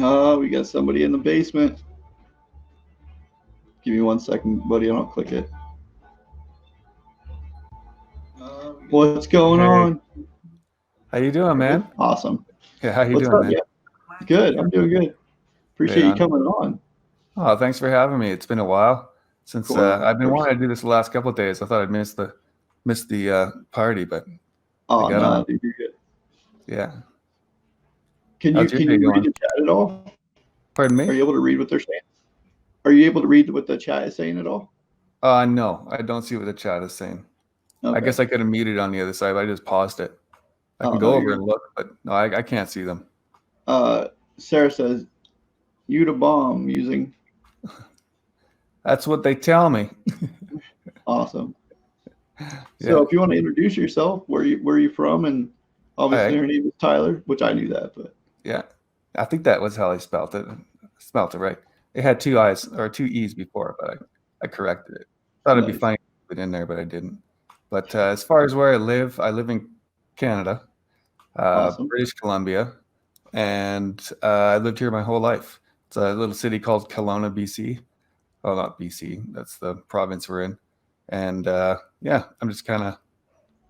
We got somebody in the basement. Give me 1 second, buddy, and I'll click it. What's going on? How you doing, man? Awesome. Yeah, how you What's doing, up? man? Yeah. Good. I'm doing good. Appreciate you coming on. Oh, thanks for having me. It's been a while since I've been course. wanting to do this the last couple of days. I thought I'd miss the party, but Oh I got no, on. dude, you're good. Yeah. Can How's you your day read going? the chat at all? Pardon Are me? you able to read what they're saying? Are you able to read what the chat is saying at all? No, I don't see what the chat is saying. Okay. I guess I could have muted on the other side, but I just paused it. I can go over and look, but no, I can't see them. Sarah says, "You to bomb using." That's what they tell me. Awesome. Yeah. So if you want to introduce yourself, where you from, and obviously her name is Tyler, which I knew that, but yeah, I think that was how I spelled it. Spelled it right. It had two I's or two E's before, but I corrected it. Thought it'd be funny to put it in there, but I didn't. But as far as where I live in Canada, awesome. British Columbia, and I lived here my whole life. It's a little city called Kelowna, BC. Well, not BC. That's the province we're in. And yeah, I'm just kind of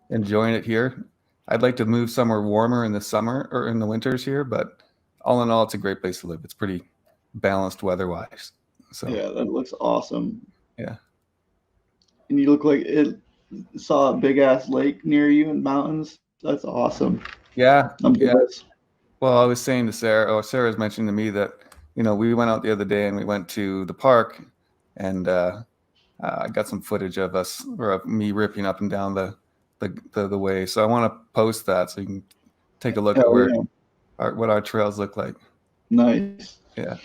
enjoying it here. I'd like to move somewhere warmer in the summer or in the winters here, but all in all, it's a great place to live. It's pretty balanced weather-wise. So yeah, that looks awesome. Yeah. And you look like it saw a big ass lake near you and mountains. That's awesome. Yeah. I'm jealous. Well, I was saying to Sarah, Sarah was mentioning to me that, we went out the other day and we went to the park, and I got some footage of us, or of me ripping up and down the way. So I want to post that so you can take a look at what our trails look like. Nice. Yeah.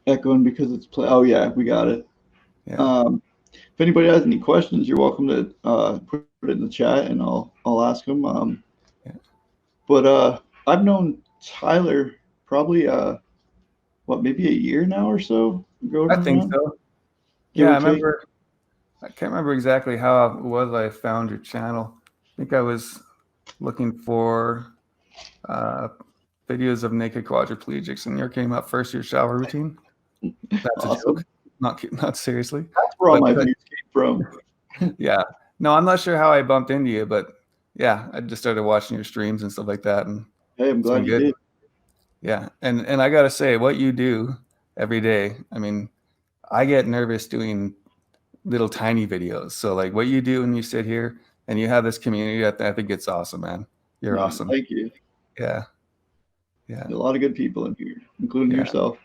Echoing because it's oh yeah, we got it. Yeah. If anybody has any questions, you're welcome to put it in the chat, and I'll ask them. Yeah. But I've known Tyler probably maybe a year now or so. I think so. Yeah, I remember. I can't remember exactly how it was I found your channel. I think I was looking for videos of naked quadriplegics, and your came up first. Your shower routine. That's awesome. A joke. Not seriously. That's where all my views came from. Yeah. No, I'm not sure how I bumped into you, but yeah, I just started watching your streams and stuff like that. And hey, I'm glad you did. Yeah, and I gotta say, what you do every day. I mean, I get nervous doing little tiny videos. So like what you do when you sit here and you have this community, I think it's awesome, man. You're awesome. Thank you. Yeah. A lot of good people in here, including yourself.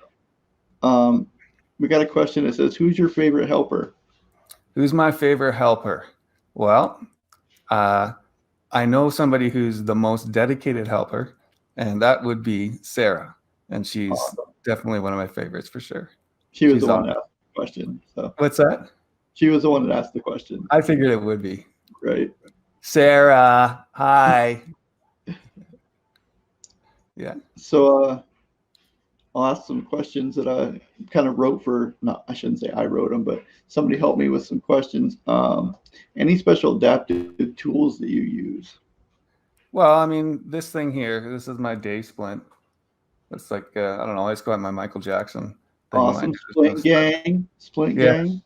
We got a question that says, "Who's your favorite helper?" Who's my favorite helper? Well, I know somebody who's the most dedicated helper, and that would be Sarah. And she's definitely one of my favorites for sure. She was the one that asked the question. So. What's that? She was the one that asked the question. I figured it would be. Right. Sarah, hi. Yeah. So I'll ask some questions that I kind of wrote for, I shouldn't say I wrote them, but somebody helped me with some questions. Any special adaptive tools that you use? Well, I mean, this thing here, this is my day splint. It's like, I don't know, I just got my Michael Jackson thing. Awesome. Splint gang.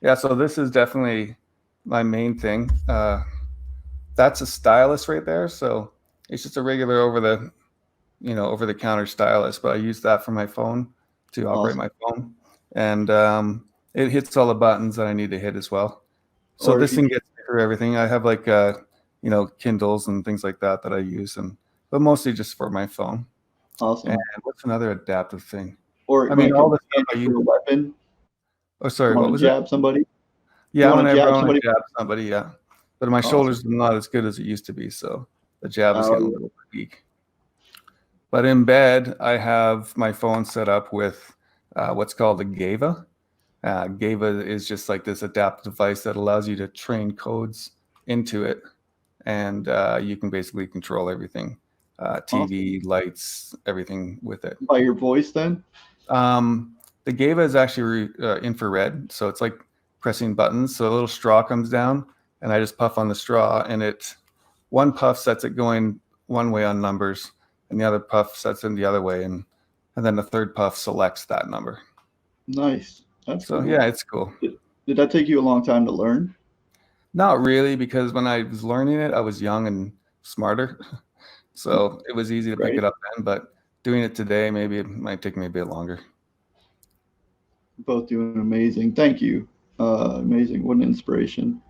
Yeah, so this is definitely my main thing. That's a stylus right there. So it's just a regular over the counter stylus, but I use that for my phone to operate my phone. And it hits all the buttons that I need to hit as well. So this thing gets through everything. I have like, Kindles and things like that I use, but mostly just for my phone. Awesome. And what's another adaptive thing? Or I mean, all the stuff I use. A weapon. Oh, sorry. What was jab somebody? Yeah, whenever I want to jab somebody, yeah. But my shoulders are not as good as it used to be, so the jab is getting a little weak. But in bed, I have my phone set up with what's called a GAVA. GAVA is just like this adaptive device that allows you to train codes into it, and you can basically control everything. TV, lights, everything with it. By your voice then? The GAVA is actually infrared, so it's like pressing buttons. So a little straw comes down, and I just puff on the straw, and one puff sets it going one way on numbers, and the other puff sets in the other way, and then the third puff selects that number. Nice. That's So cool. yeah, it's cool. Did that take you a long time to learn? Not really, because when I was learning it, I was young and smarter, so it was easy to pick Right. it up then. But doing it today, maybe it might take me a bit longer. Both doing amazing. Thank you. Amazing. What an inspiration.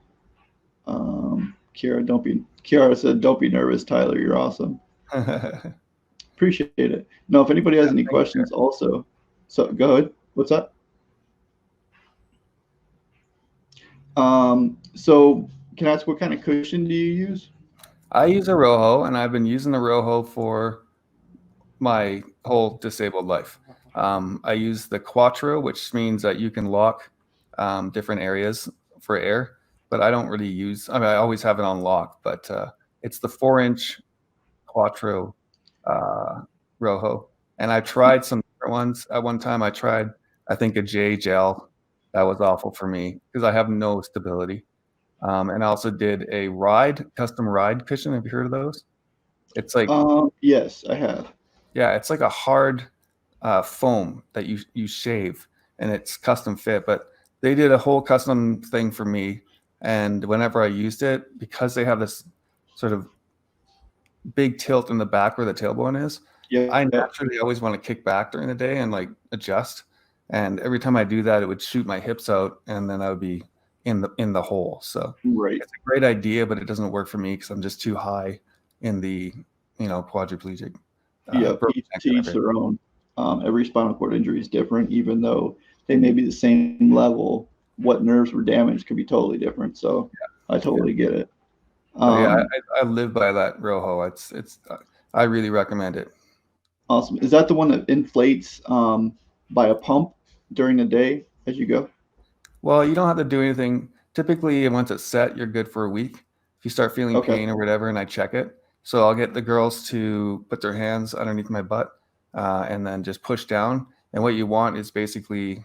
Kiara said, "Don't be nervous, Tyler. You're awesome." Appreciate it. Now, if anybody has any questions, also, so go ahead. What's that? So can I ask what kind of cushion do you use? I use a Rojo, and I've been using the Rojo for my whole disabled life. I use the Quattro, which means that you can lock different areas for air, but I don't really use, I mean, I always have it on lock, but it's the 4-inch Quattro Rojo. And I tried some different ones. At one time I tried, I think, a J gel. That was awful for me because I have no stability. And I also did a custom ride cushion. Have you heard of those? It's like, Yes, I have. yeah, it's like a hard foam that you shave, and it's custom fit. But they did a whole custom thing for me, and whenever I used it, because they have this sort of big tilt in the back where the tailbone is, Yeah. I naturally always want to kick back during the day and like adjust. And every time I do that, it would shoot my hips out, and then I would be in the hole. So Right. it's a great idea, but it doesn't work for me because I'm just too high in the quadriplegic. Yeah, each their own. Every spinal cord injury is different, even though they may be the same level. What nerves were damaged could be totally different. So I totally get it. I live by that Rojo. It's I really recommend it. Awesome. Is that the one that inflates by a pump during the day as you go? Well, you don't have to do anything. Typically, once it's set, you're good for a week. If you start feeling pain or whatever, and I check it, so I'll get the girls to put their hands underneath my butt and then just push down. And what you want is basically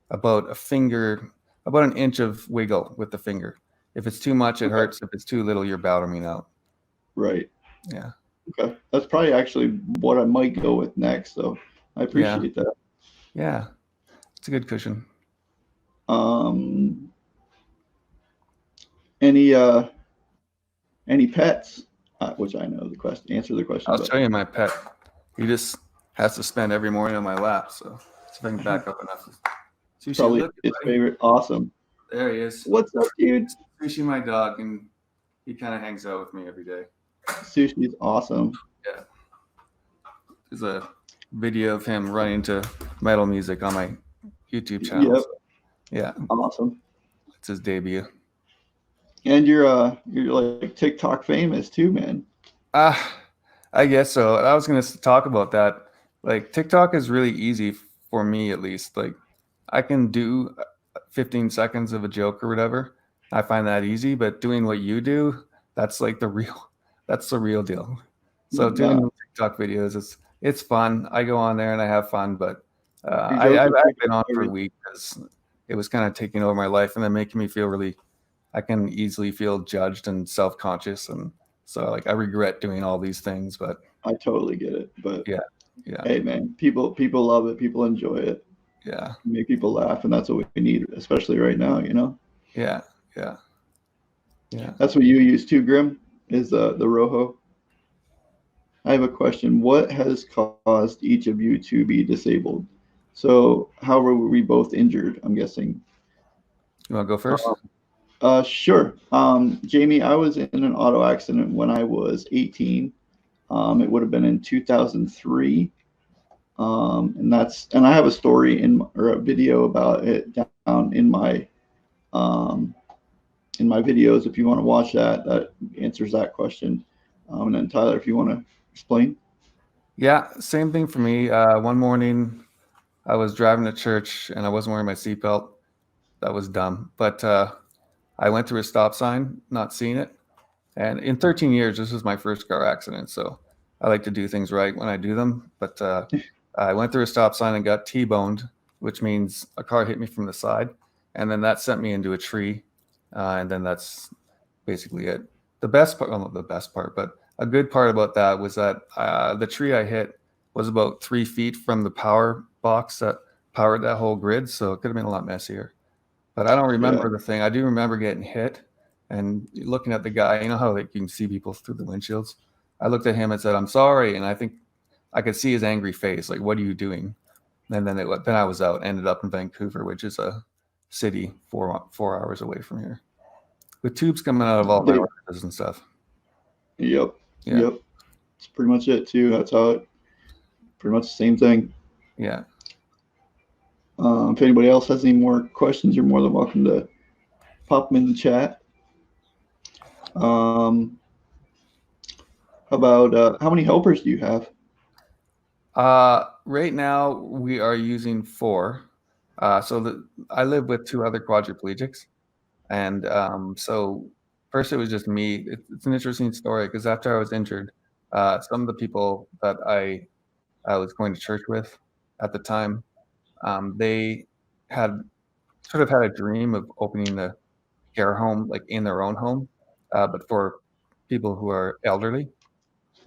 about an inch of wiggle with the finger. If it's too much, it hurts. If it's too little, you're bottoming out. Right. Yeah. Okay. That's probably actually what I might go with next. So I appreciate that. Yeah. It's a good cushion. Any pets? Which I know the question. Answer the question. I'll show you my pet. He just has to spend every morning on my lap. So if I can back up enough. Sushi, probably his favorite. Awesome. There he is. What's up, dude? Sushi, my dog, and he kind of hangs out with me every day. Sushi's awesome. Yeah. There's a video of him running to metal music on my YouTube channel. Yep. So, yeah. Awesome. It's his debut. And you're like TikTok famous too, man. I guess so. I was gonna talk about that. Like TikTok is really easy for me, at least. Like I can do 15 seconds of a joke or whatever. I find that easy, but doing what you do, that's like the real deal. So doing TikTok videos, it's fun. I go on there and I have fun, but I've been on for a week because it was kind of taking over my life and then making me feel I can easily feel judged and self-conscious, and so like I regret doing all these things. But I totally get it. But yeah. Hey, man, people love it. People enjoy it. Yeah. Make people laugh, and that's what we need, especially right now. Yeah. That's what you use too, Grim. Is the Rojo. I have a question. What has caused each of you to be disabled? So how were we both injured? I'm guessing. You want to go first? Sure. Jamie, I was in an auto accident when I was 18. It would have been in 2003. And I have a story or a video about it down in my videos. If you want to watch that answers that question. And then Tyler, if you want to explain. Yeah, same thing for me. One morning I was driving to church and I wasn't wearing my seatbelt. That was dumb. But I went through a stop sign, not seeing it. And in 13 years, this was my first car accident. So I like to do things right when I do them. But I went through a stop sign and got T-boned, which means a car hit me from the side. And then that sent me into a tree. And then that's basically it. The best part, well, not the best part, but a good part about that was that the tree I hit was about 3 feet from the power box that powered that whole grid, so it could have been a lot messier. But I don't remember the thing. I do remember getting hit and looking at the guy. You know how like you can see people through the windshields? I looked at him and said, "I'm sorry," and I think I could see his angry face. Like, "What are you doing?" And then then I was out. Ended up in Vancouver, which is a city 4 hours away from here, with tubes coming out of all my orifices and stuff. Yep. Yeah. Yep. It's pretty much it too. That's how it. Pretty much the same thing. Yeah. If anybody else has any more questions, you're more than welcome to pop them in the chat. How about how many helpers do you have? Right now we are using 4. So I live with 2 other quadriplegics, and so first it was just me. It's an interesting story because after I was injured, some of the people that I was going to church with at the time, they had sort of had a dream of opening the care home like in their own home, but for people who are elderly.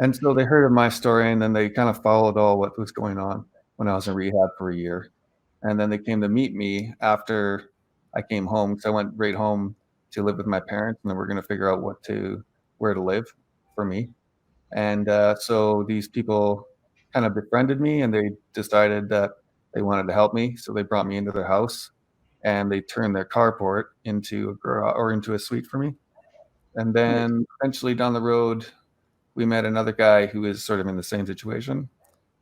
And so they heard of my story, and then they kind of followed all what was going on when I was in rehab for a year. And then they came to meet me after I came home. So I went right home to live with my parents, and then we're going to figure out where to live for me. And so these people kind of befriended me, and they decided that they wanted to help me. So they brought me into their house, and they turned their carport into a garage or into a suite for me. And then eventually down the road, we met another guy who is sort of in the same situation,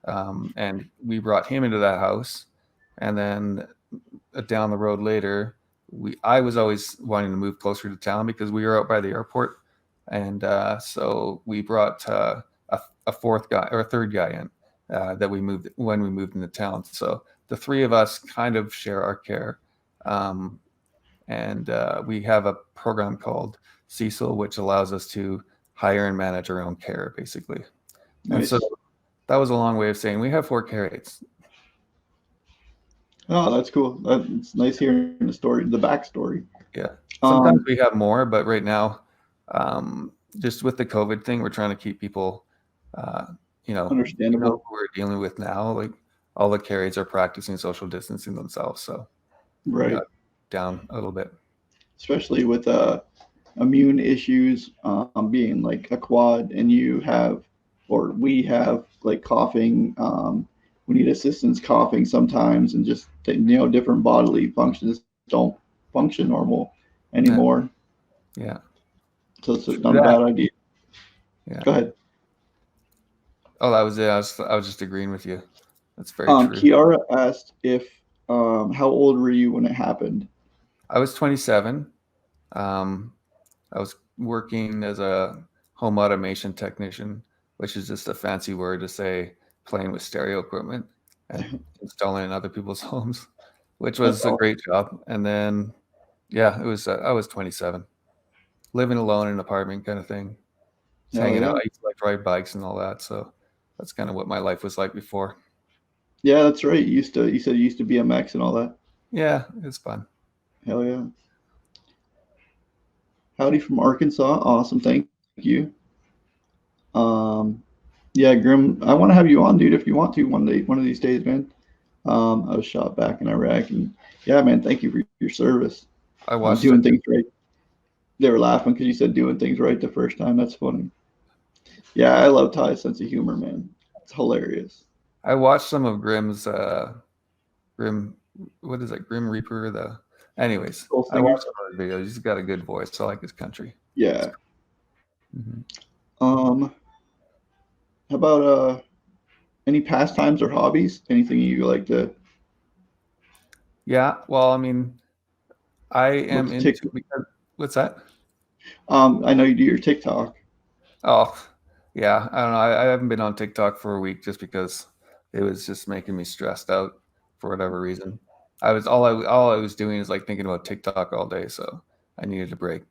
and we brought him into that house. And then down the road later, I was always wanting to move closer to town because we were out by the airport, and so we brought a 4th guy or a 3rd guy in that we moved when we moved into town. So the 3 of us kind of share our care, and we have a program called Cecil, which allows us to hire and manage our own care, basically. Nice. And so that was a long way of saying we have 4 care aides. Oh, that's cool. It's nice hearing the story, the backstory. Yeah. Sometimes we have more, but right now, just with the COVID thing, we're trying to keep people, understandable. Who we're dealing with now. Like all the care aides are practicing social distancing themselves, so right down a little bit. Especially with immune issues, being like a quad, and you have, or we have like coughing. We need assistance coughing sometimes, and just different bodily functions don't function normal anymore. Yeah. So it's not a bad idea. Yeah. Go ahead. Oh, that was it. I was just agreeing with you. That's very true. Kiara asked if how old were you when it happened? I was 27. I was working as a home automation technician, which is just a fancy word to say playing with stereo equipment and installing in other people's homes, which was a great job. And then, yeah, it was. I was 27, living alone in an apartment kind of thing, just hanging out. I used to like ride bikes and all that, so that's kind of what my life was like before. Yeah, that's right. You said you used to BMX and all that. Yeah, it's fun. Hell yeah. Howdy from Arkansas. Awesome. Thank you. Yeah, Grim, I want to have you on, dude, if you want to one of these days, man. I was shot back in Iraq, and yeah, man, thank you for your service. I watched doing things right. They were laughing because you said doing things right the first time. That's funny. Yeah, I love Ty's sense of humor, man. It's hilarious. I watched some of Grim's Grim. What is it? Grim Reaper. Anyways, I watched some of the videos. He's got a good voice. I like his country. Yeah. Mm-hmm. How about any pastimes or hobbies? Anything you like to? Yeah. Well, I mean, I am into because what's that? I know you do your TikTok. Oh, yeah. I don't know. I haven't been on TikTok for a week just because it was just making me stressed out for whatever reason. All I was doing is like thinking about TikTok all day, so I needed a break.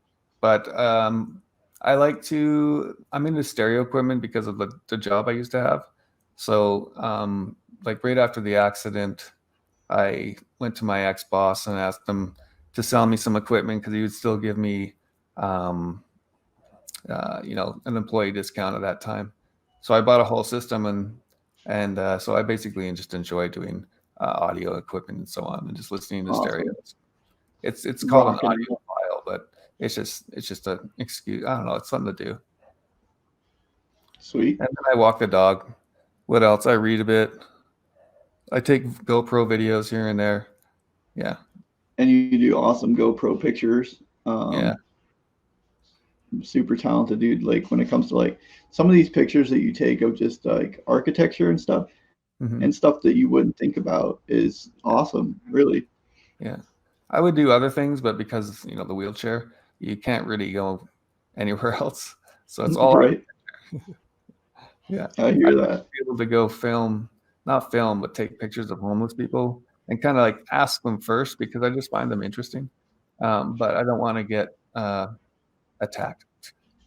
But I'm into stereo equipment because of the job I used to have. So like right after the accident, I went to my ex-boss and asked him to sell me some equipment because he would still give me an employee discount at that time. So I bought a whole system, and so I basically just enjoy doing audio equipment and so on, and just listening to Awesome. stereos. It's called an Rocking. audiophile, but it's just an excuse. I don't know. It's something to do. Sweet. And then I walk the dog. What else? I read a bit. I take GoPro videos here and there. Yeah. And you do awesome GoPro pictures. Yeah. Super talented dude. Like when it comes to like some of these pictures that you take of just like architecture and stuff, and stuff that you wouldn't think about is awesome. Really. Yeah. I would do other things, but because the wheelchair, you can't really go anywhere else. So it's all right. Yeah. I hear that. I'd be able to go not film, but take pictures of homeless people and kind of like ask them first because I just find them interesting. But I don't want to get attacked.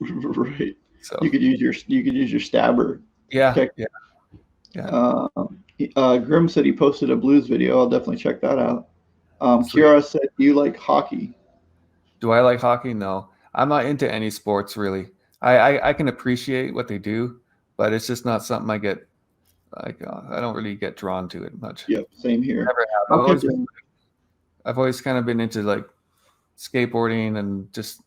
Right. So you could use your stabber. Yeah. Grim said he posted a blues video. I'll definitely check that out. Kiara said, "Do you like hockey?" Do I like hockey? No, I'm not into any sports really. I can appreciate what they do, but it's just not something I get like. I don't really get drawn to it much. Yep, same here. Never have. I've always kind of been into like skateboarding and just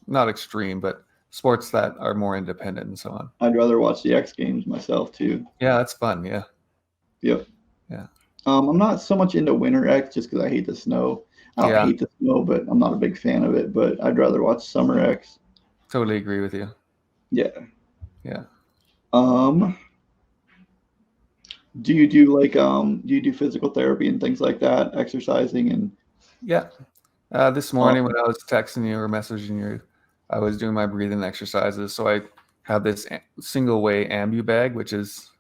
not extreme, but sports that are more independent and so on. I'd rather watch the X Games myself too. Yeah, that's fun. Yeah. Yep. Yeah. I'm not so much into Winter X just because I hate the snow. I don't hate the snow, but I'm not a big fan of it. But I'd rather watch Summer X. Totally agree with you. Yeah. Yeah. Do you do physical therapy and things like that, exercising and? Yeah. This morning when I was texting you or messaging you, I was doing my breathing exercises. So I have this single way ambu bag, which is,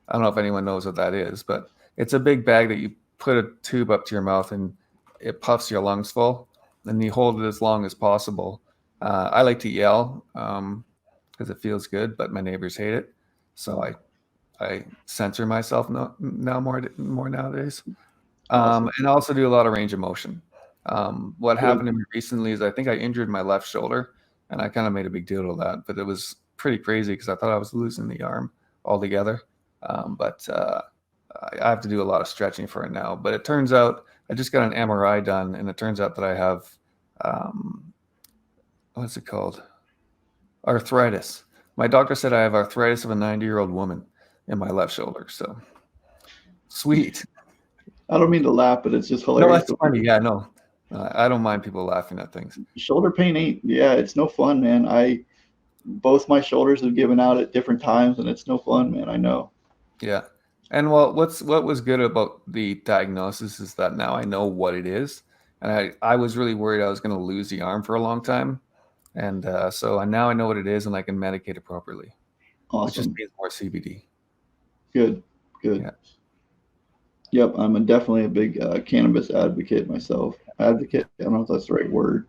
I don't know if anyone knows what that is, but it's a big bag that you put a tube up to your mouth and it puffs your lungs full, and you hold it as long as possible. I like to yell because it feels good, but my neighbors hate it. So I censor myself now more nowadays. Awesome. And I also do a lot of range of motion. What happened to me recently is I think I injured my left shoulder, and I kind of made a big deal of that, but it was pretty crazy because I thought I was losing the arm altogether. But I have to do a lot of stretching for it now. But it turns out I just got an MRI done, and it turns out that I have what's it called? Arthritis. My doctor said I have arthritis of a 90-year-old woman in my left shoulder. So sweet. I don't mean to laugh, but it's just hilarious. No, that's funny. Yeah, no. I don't mind people laughing at things. Shoulder pain it's no fun, man. Both my shoulders have given out at different times, and it's no fun, man. I know. Yeah. And what was good about the diagnosis is that now I know what it is. And I was really worried I was going to lose the arm for a long time. And so now I know what it is, and I can medicate appropriately. Awesome. Which just means more CBD. Good. Yeah. Yep, I'm definitely a big cannabis advocate myself. Advocate, I don't know if that's the right word,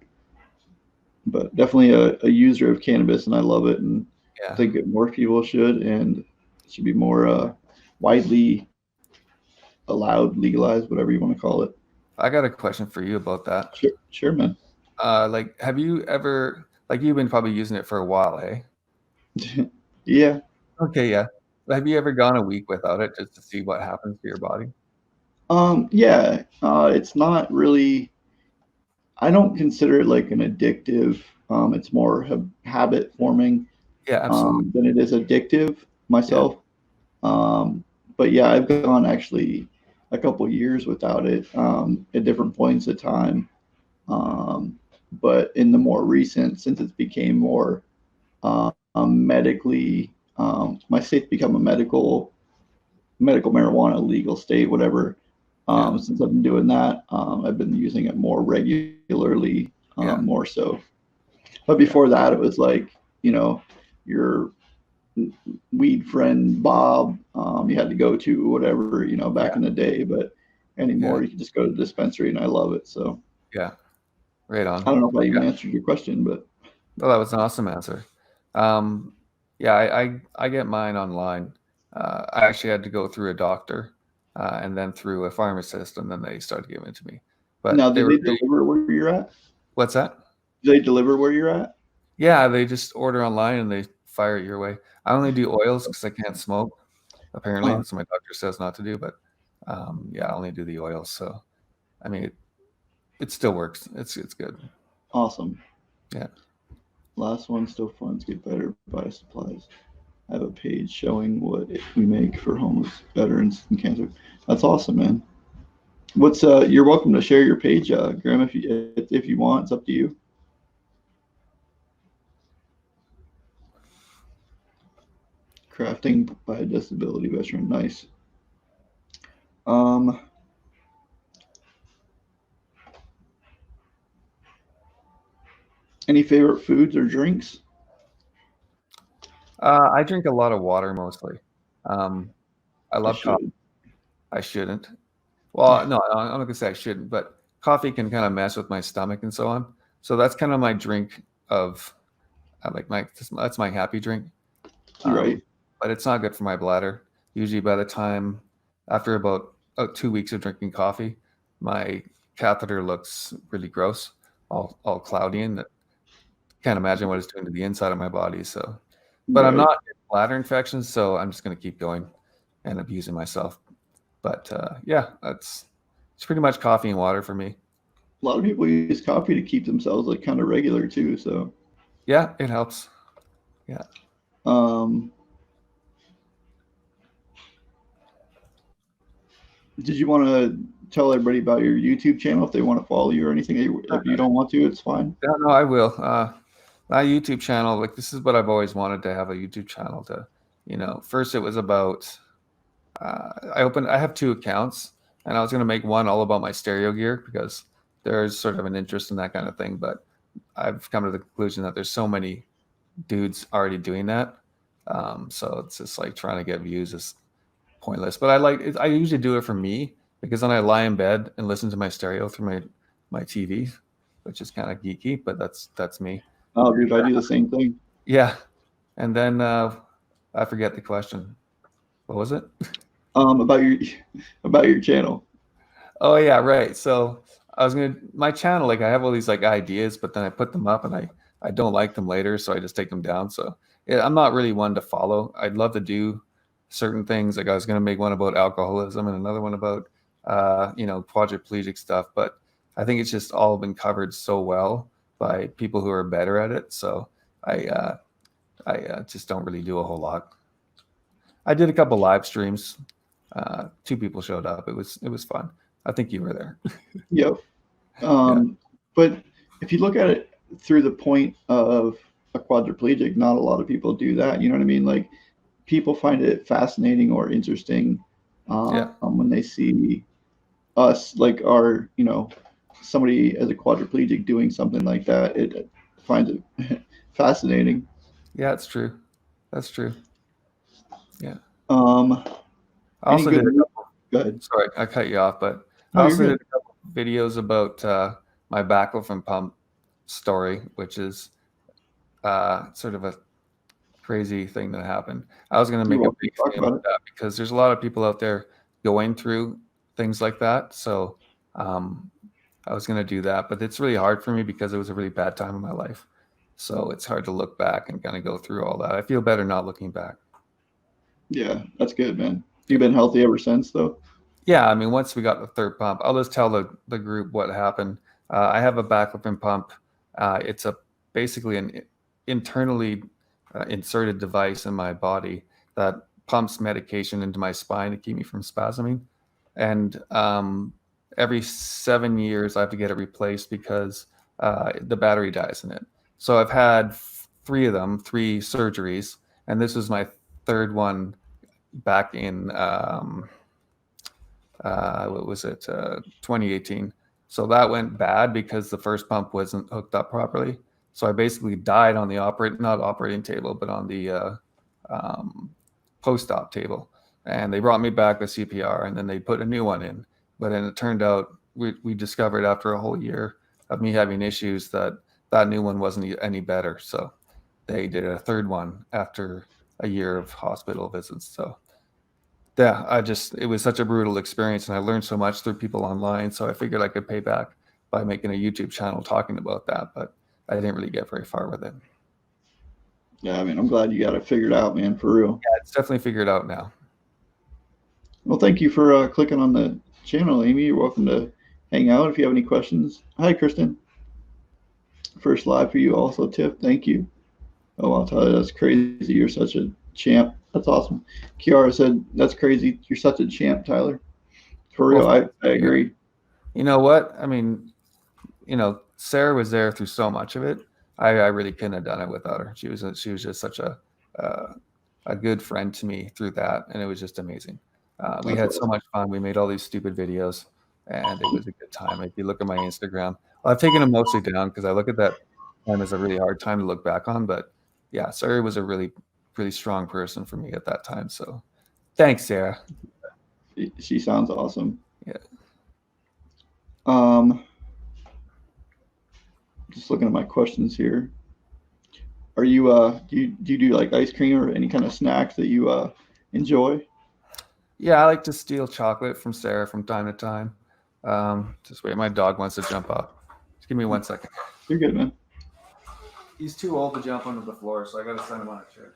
but definitely a user of cannabis, and I love it, and I think that more people should, and it should be more widely allowed, legalized, whatever you want to call it. I got a question for you about that. Sure, man. Like, have you ever, like, you've been probably using it for a while, eh? Yeah. Okay, yeah. Have you ever gone a week without it just to see what happens to your body? Yeah. It's not really. I don't consider it like an addictive. It's more habit forming. Yeah, absolutely. Than it is addictive myself. Yeah. But yeah, I've gone actually a couple years without it at different points of time. But in the more recent, since it's became more medically, my state's become a medical marijuana legal state, whatever. Since I've been doing that, I've been using it more regularly, more so. But before that, it was like, your weed friend Bob, you had to go to whatever, back in the day. But anymore, you can just go to the dispensary, and I love it. So yeah, right on. I don't know if I even answered your question, but well, that was an awesome answer. I get mine online. I actually had to go through a doctor and then through a pharmacist, and then they started giving it to me. But now, do they deliver where you're at? What's that? Do they deliver where you're at? Yeah, they just order online and they fire it your way. I only do oils because I can't smoke, apparently. Uh, So my doctor says not to do, but yeah, I only do the oils. So I mean, it still works. It's good. awesome. Yeah. Last one, still funds get better. Buy supplies. I have a page showing what we make for homeless veterans and cancer. That's awesome, man. What's You're welcome to share your page, Graham, if you want. It's up to you. Crafting by a disability veteran. Nice. Um, any favorite foods or drinks? I drink a lot of water mostly. Um, I I love coffee. should. I shouldn't. Well, no, I'm not gonna say I shouldn't, but coffee can kind of mess with my stomach and so on. So that's kind of my drink of like that's my happy drink. You're right. But it's not good for my bladder. Usually, by the time after about 2 weeks of drinking coffee, my catheter looks really gross, all cloudy, and can't imagine what it's doing to the inside of my body. So, but I'm Right. not getting bladder infections, so I'm just going to keep going and abusing myself. But yeah, it's pretty much coffee and water for me. A lot of people use coffee to keep themselves like kind of regular too. So, Yeah, it helps. Yeah. um, did you want to tell everybody about your YouTube channel if they want to follow you or anything? If you don't want to, it's fine. Yeah, no, I will. My YouTube channel, like this is what I've always wanted to have a YouTube channel to, first it was about, I have 2 accounts and I was going to make one all about my stereo gear because there's sort of an interest in that kind of thing. But I've come to the conclusion that there's so many dudes already doing that. So it's just like trying to get views is pointless. But I usually do it for me because then I lie in bed and listen to my stereo through my TV, which is kind of geeky, but that's me. Oh, dude, I do the same thing. Yeah. And then I forget the question. What was it? About your about your channel. Oh yeah, right. So I was gonna my channel, like I have all these like ideas, but then I put them up and I don't like them later, so I just take them down. So yeah, I'm not really one to follow. I'd love to do certain things. Like I was gonna make one about alcoholism and another one about quadriplegic stuff, but I think it's just all been covered so well by people who are better at it. So I just don't really do a whole lot. I did a couple live streams. 2 people showed up. It was fun. I think you were there. Yep. Yeah. But if you look at it through the point of a quadriplegic, not a lot of people do that. You know what I mean? Like people find it fascinating or interesting Yeah. when they see us, like our, somebody as a quadriplegic doing something like that. It finds it fascinating. Yeah, it's true. That's true. Yeah. Um, I any also good? did a couple, Go ahead. sorry, I cut you off, but I No, you're also did good. a couple videos about my backlift and pump story, which is sort of a crazy thing that happened. I was going to You're make a welcome to big talk thing about about it. that because there's a lot of people out there going through things like that. So um, I was going to do that, but it's really hard for me because it was a really bad time in my life. So it's hard to look back and kind of go through all that. I feel better not looking back. Yeah, that's good, man. You've been healthy ever since, though. Yeah, I mean, once we got the third pump, I'll just tell the group what happened. I have a baclofen pump. It's a basically an internally inserted device in my body that pumps medication into my spine to keep me from spasming. And every 7 years, I have to get it replaced because the battery dies in it. So I've had three of them, 3 surgeries, and this is my third one back in what was it, 2018. So that went bad because the first pump wasn't hooked up properly. So I basically died on the not operating table, but on the um, post-op table. And they brought me back with CPR, and then they put a new one in. But then it turned out we discovered after a whole year of me having issues that new one wasn't any better. So they did a third one after a year of hospital visits. So yeah, it was such a brutal experience and I learned so much through people online. So I figured I could pay back by making a YouTube channel talking about that, but I didn't really get very far with it. Yeah, I mean, I'm glad you got it figured out, man, for real. Yeah, it's definitely figured out now. Well, thank you for clicking on the channel, Amy. You're welcome to hang out if you have any questions. Hi, Kristen. First live for you also, Tiff. Thank you. Oh, I'll tell you, that's crazy. You're such a champ. That's awesome. Kiara said, that's crazy. You're such a champ, Tyler. For real, Well, I agree. you know what? I mean, Sarah was there through so much of it. I really couldn't have done it without her. She was just such a good friend to me through that, and it was just amazing. We That's had so awesome. much fun. We made all these stupid videos, and it was a good time. If you look at my Instagram, well, I've taken them mostly down because I look at that time as a really hard time to look back on. But yeah, Sarah was a really, really strong person for me at that time. So thanks, Sarah. She sounds awesome. Yeah. Um, just looking at my questions here. Are you do you do like ice cream or any kind of snacks that you enjoy? Yeah, I like to steal chocolate from Sarah from time to time. Just wait, my dog wants to jump up. Just give me 1 second. You're good, man. He's too old to jump onto the floor, so I gotta send him on a chair.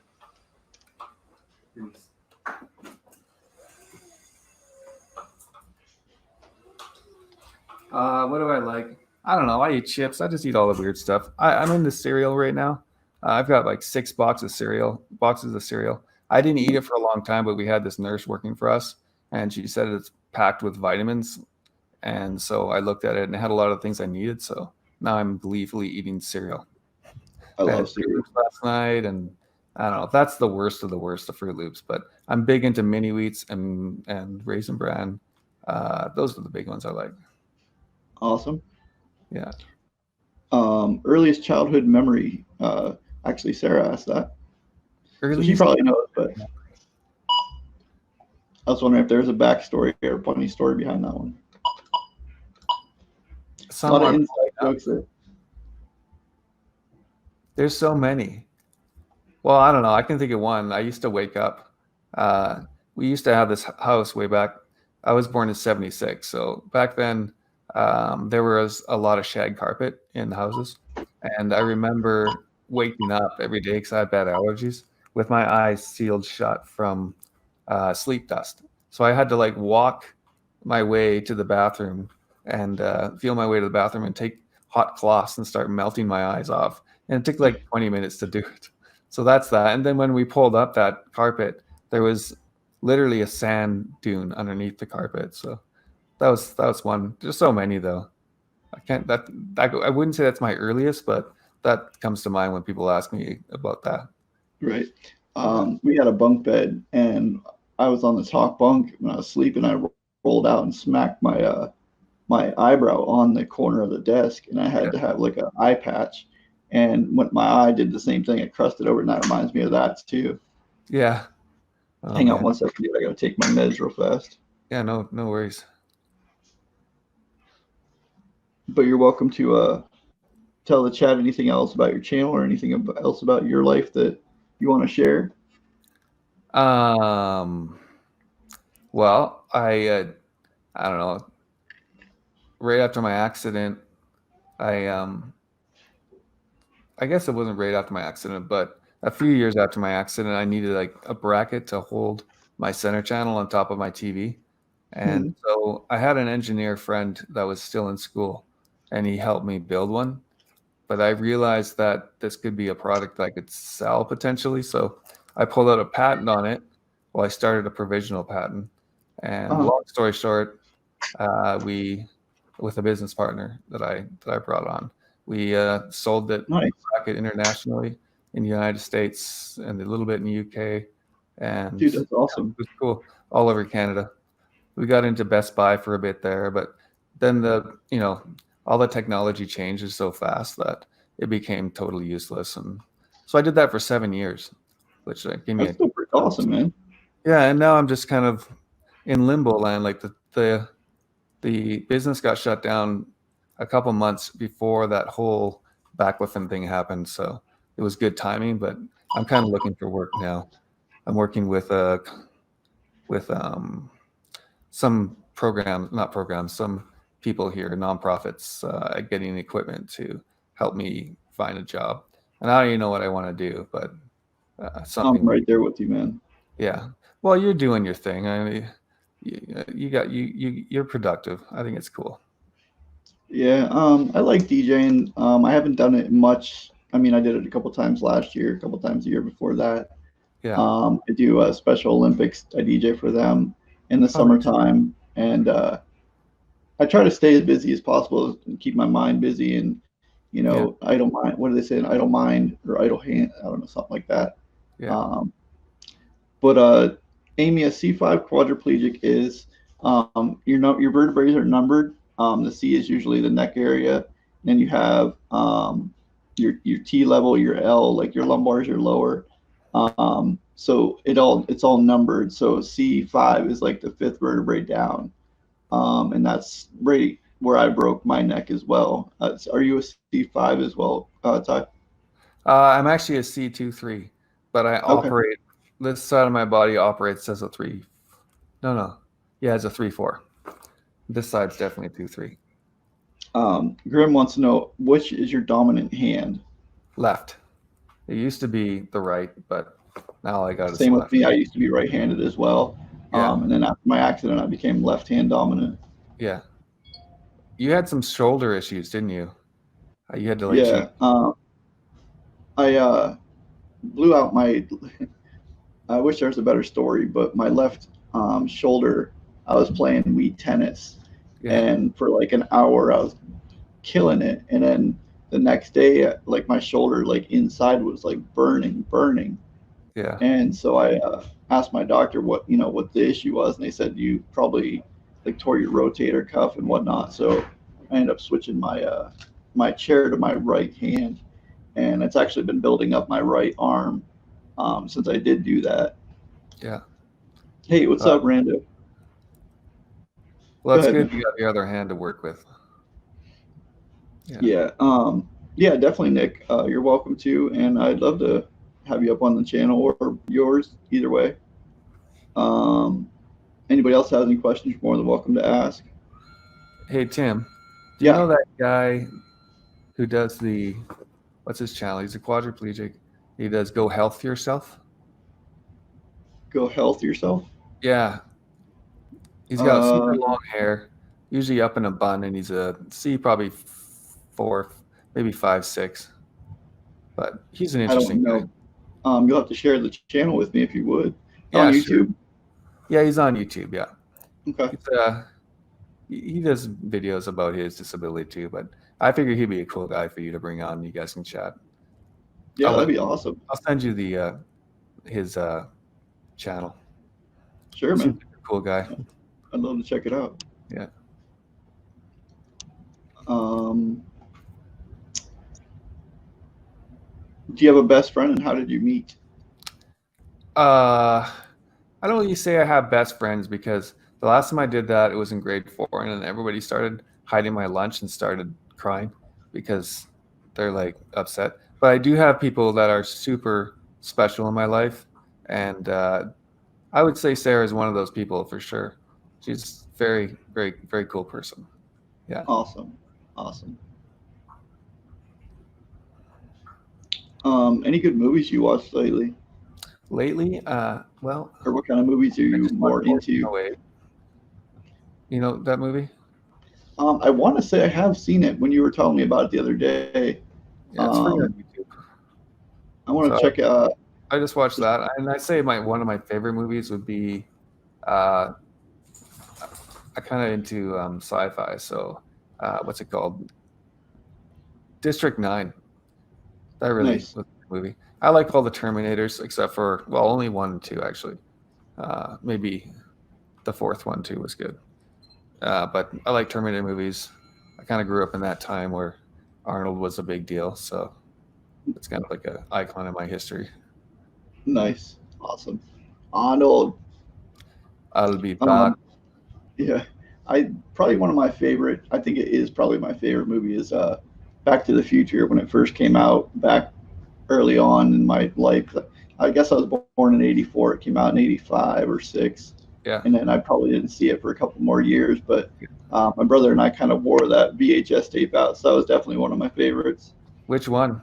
What do I like? I don't know. I eat chips. I just eat all the weird stuff. I'm into cereal right now. I've got like 6 boxes of cereal. I didn't eat it for a long time, but we had this nurse working for us, and she said it's packed with vitamins. And so I looked at it and it had a lot of things I needed. So now I'm gleefully eating cereal. I I had love Fruit cereal. Loops last night, and I don't know. That's the worst of the worst of Fruit Loops. But I'm big into mini wheats and raisin bran. Those are the big ones I like. Awesome. Yeah. Earliest childhood memory. Actually, Sarah asked that, so she Earliest. probably knows. But I was wondering if there's a backstory or a funny story behind that one. A Some lot of are. inside jokes there. There's so many. Well, I don't know. I can think of one. I used to wake up. Uh, we used to have this house way back. I was born in '76, so back then there was a lot of shag carpet in the houses, and I remember waking up every day because I had bad allergies with my eyes sealed shut from sleep dust. So I had to like walk my way to the bathroom and feel my way to the bathroom and take hot cloths and start melting my eyes off. And it took like 20 minutes to do it. So that's that. And then when we pulled up that carpet, there was literally a sand dune underneath the carpet. So that was one. There's so many though. I can't that I wouldn't say that's my earliest, but that comes to mind when people ask me about that. Right. Yeah. We had a bunk bed, and I was on the top bunk when I was sleeping. I rolled out and smacked my eyebrow on the corner of the desk, and I Yeah. had to have like an eye patch. And when my eye did the same thing, it crusted over, and that reminds me of that too. Yeah. Oh Hang on man. 1 second, dude. I gotta take my meds real fast. Yeah, no worries. But you're welcome to tell the chat anything else about your channel or anything else about your life that you want to share. Um well, I don't know. Right after my accident, I I guess it wasn't right after my accident, but a few years after my accident, I needed like a bracket to hold my center channel on top of my TV. And Hmm. so I had an engineer friend that was still in school and he helped me build one. But I realized that this could be a product I could sell potentially. So I pulled out a patent on it. Well, I started a provisional patent. And Uh, long story short, we, with a business partner that I brought on, we sold it nice, bracket internationally in the United States and a little bit in the UK, and dude. That's yeah, awesome. it was cool all over Canada. We got into Best Buy for a bit there, but then all the technology changes so fast that it became totally useless, and so I did that for 7 years, which gave me That's a still pretty awesome, man. yeah, and now I'm just kind of in limbo land. Like the business got shut down a couple months before that whole backlifting thing happened, so it was good timing. But I'm kind of looking for work now. I'm working with some programs, not programs, some people here, nonprofits, getting equipment to help me find a job. And I don't even know what I want to do, but I'm something. right there with you, man. Yeah. Well, you're doing your thing. I mean, you're productive. I think it's cool. Yeah, I like DJing. I haven't done it much. I mean, I did it a couple times last year, a couple times the year before that. Yeah. I do Special Olympics. I DJ for them in the Oh, nice. summertime, and I try to stay as busy as possible and keep my mind busy. And Yeah. I don't mind. What do they say? An idle mind or idle hand? I don't know, something like that. Yeah. Um, but Amy, a C5 quadriplegic is your vertebrae are numbered. The C is usually the neck area. Then you have your T level, your L, like your lumbars are lower. So it's all numbered. So C5 is like the fifth vertebrae down, and that's right where I broke my neck as well. Are you a C5 as well, Ty? I'm actually a C23, but I Okay. operate. This side of my body operates as a 3. No, no. Yeah, it's a 3-4. This side's definitely a 2-3. Grim wants to know which is your dominant hand. Left. It used to be the right, but now I got it's Same with left. me. I used to be right-handed as well, Yeah. and then after my accident, I became left-hand dominant. Yeah. You had some shoulder issues, didn't you? You had to like change. Yeah, I blew out my. I wish there was a better story, but my left shoulder. I was playing Wii tennis, Yeah. and for like an hour, I was killing it, and then the next day, like my shoulder, like inside was like burning. Yeah. And so I asked my doctor what the issue was, and they said you probably like tore your rotator cuff and whatnot. So I ended up switching my chair to my right hand, and it's actually been building up my right arm since I did do that. Yeah. Hey, what's up, Rando? Well, Go that's ahead, good. man. You got the other hand to work with. Yeah. Yeah, definitely, Nick. You're welcome to, and I'd love to have you up on the channel or yours, either way. Um, Anybody else has any questions? You're more than welcome to ask. Hey, Tim, do you Yeah, know that guy who does what's his channel? He's a quadriplegic. He does Go Health Yourself. go health yourself. Yeah. He's got super Uh, long hair, usually up in a bun, and he's a C, probably 4, maybe 5, 6. But he's an I don't interesting guy. know. You'll have to share the channel with me if you would. On Yeah, sure. YouTube. Yeah, he's on YouTube. Yeah. Okay. He does videos about his disability too, but I figure he'd be a cool guy for you to bring on. You guys can chat. Yeah, that'd be awesome. I'll send you his channel. Sure, man. Super cool guy. I'd love to check it out. Yeah. Do you have a best friend, and how did you meet? I don't really say I have best friends because the last time I did that, it was in grade 4, and then everybody started hiding my lunch and started crying because they're like upset. But I do have people that are super special in my life, and I would say Sarah is one of those people for sure. She's very, very, very cool person. Yeah. Awesome. Any good movies you watched lately? Lately, well, Or what kind of movies are I you just more watched into? 1408. You know that movie? I want to say I have seen it when you were telling me about it the other day. Yeah, it's free on YouTube. I want to So check it out. I just watched that, and I'd say one of my favorite movies would be, I kind of into sci-fi. So, what's it called? District 9. That really Nice. was a good movie. I like all the Terminators except for only 1 and 2 actually. Maybe the 4th one too was good. But I like Terminator movies. I kind of grew up in that time where Arnold was a big deal, so it's kind of like an icon in my history. Nice. Awesome. Arnold. I'll be back. Yeah. Probably one of my favorite, I think it is probably my favorite movie is Back to the Future when it first came out back early on in my life. I guess I was born in 84. It came out in 85 or 6. Yeah. And then I probably didn't see it for a couple more years, but my brother and I kind of wore that VHS tape out, so that was definitely one of my favorites. Which one?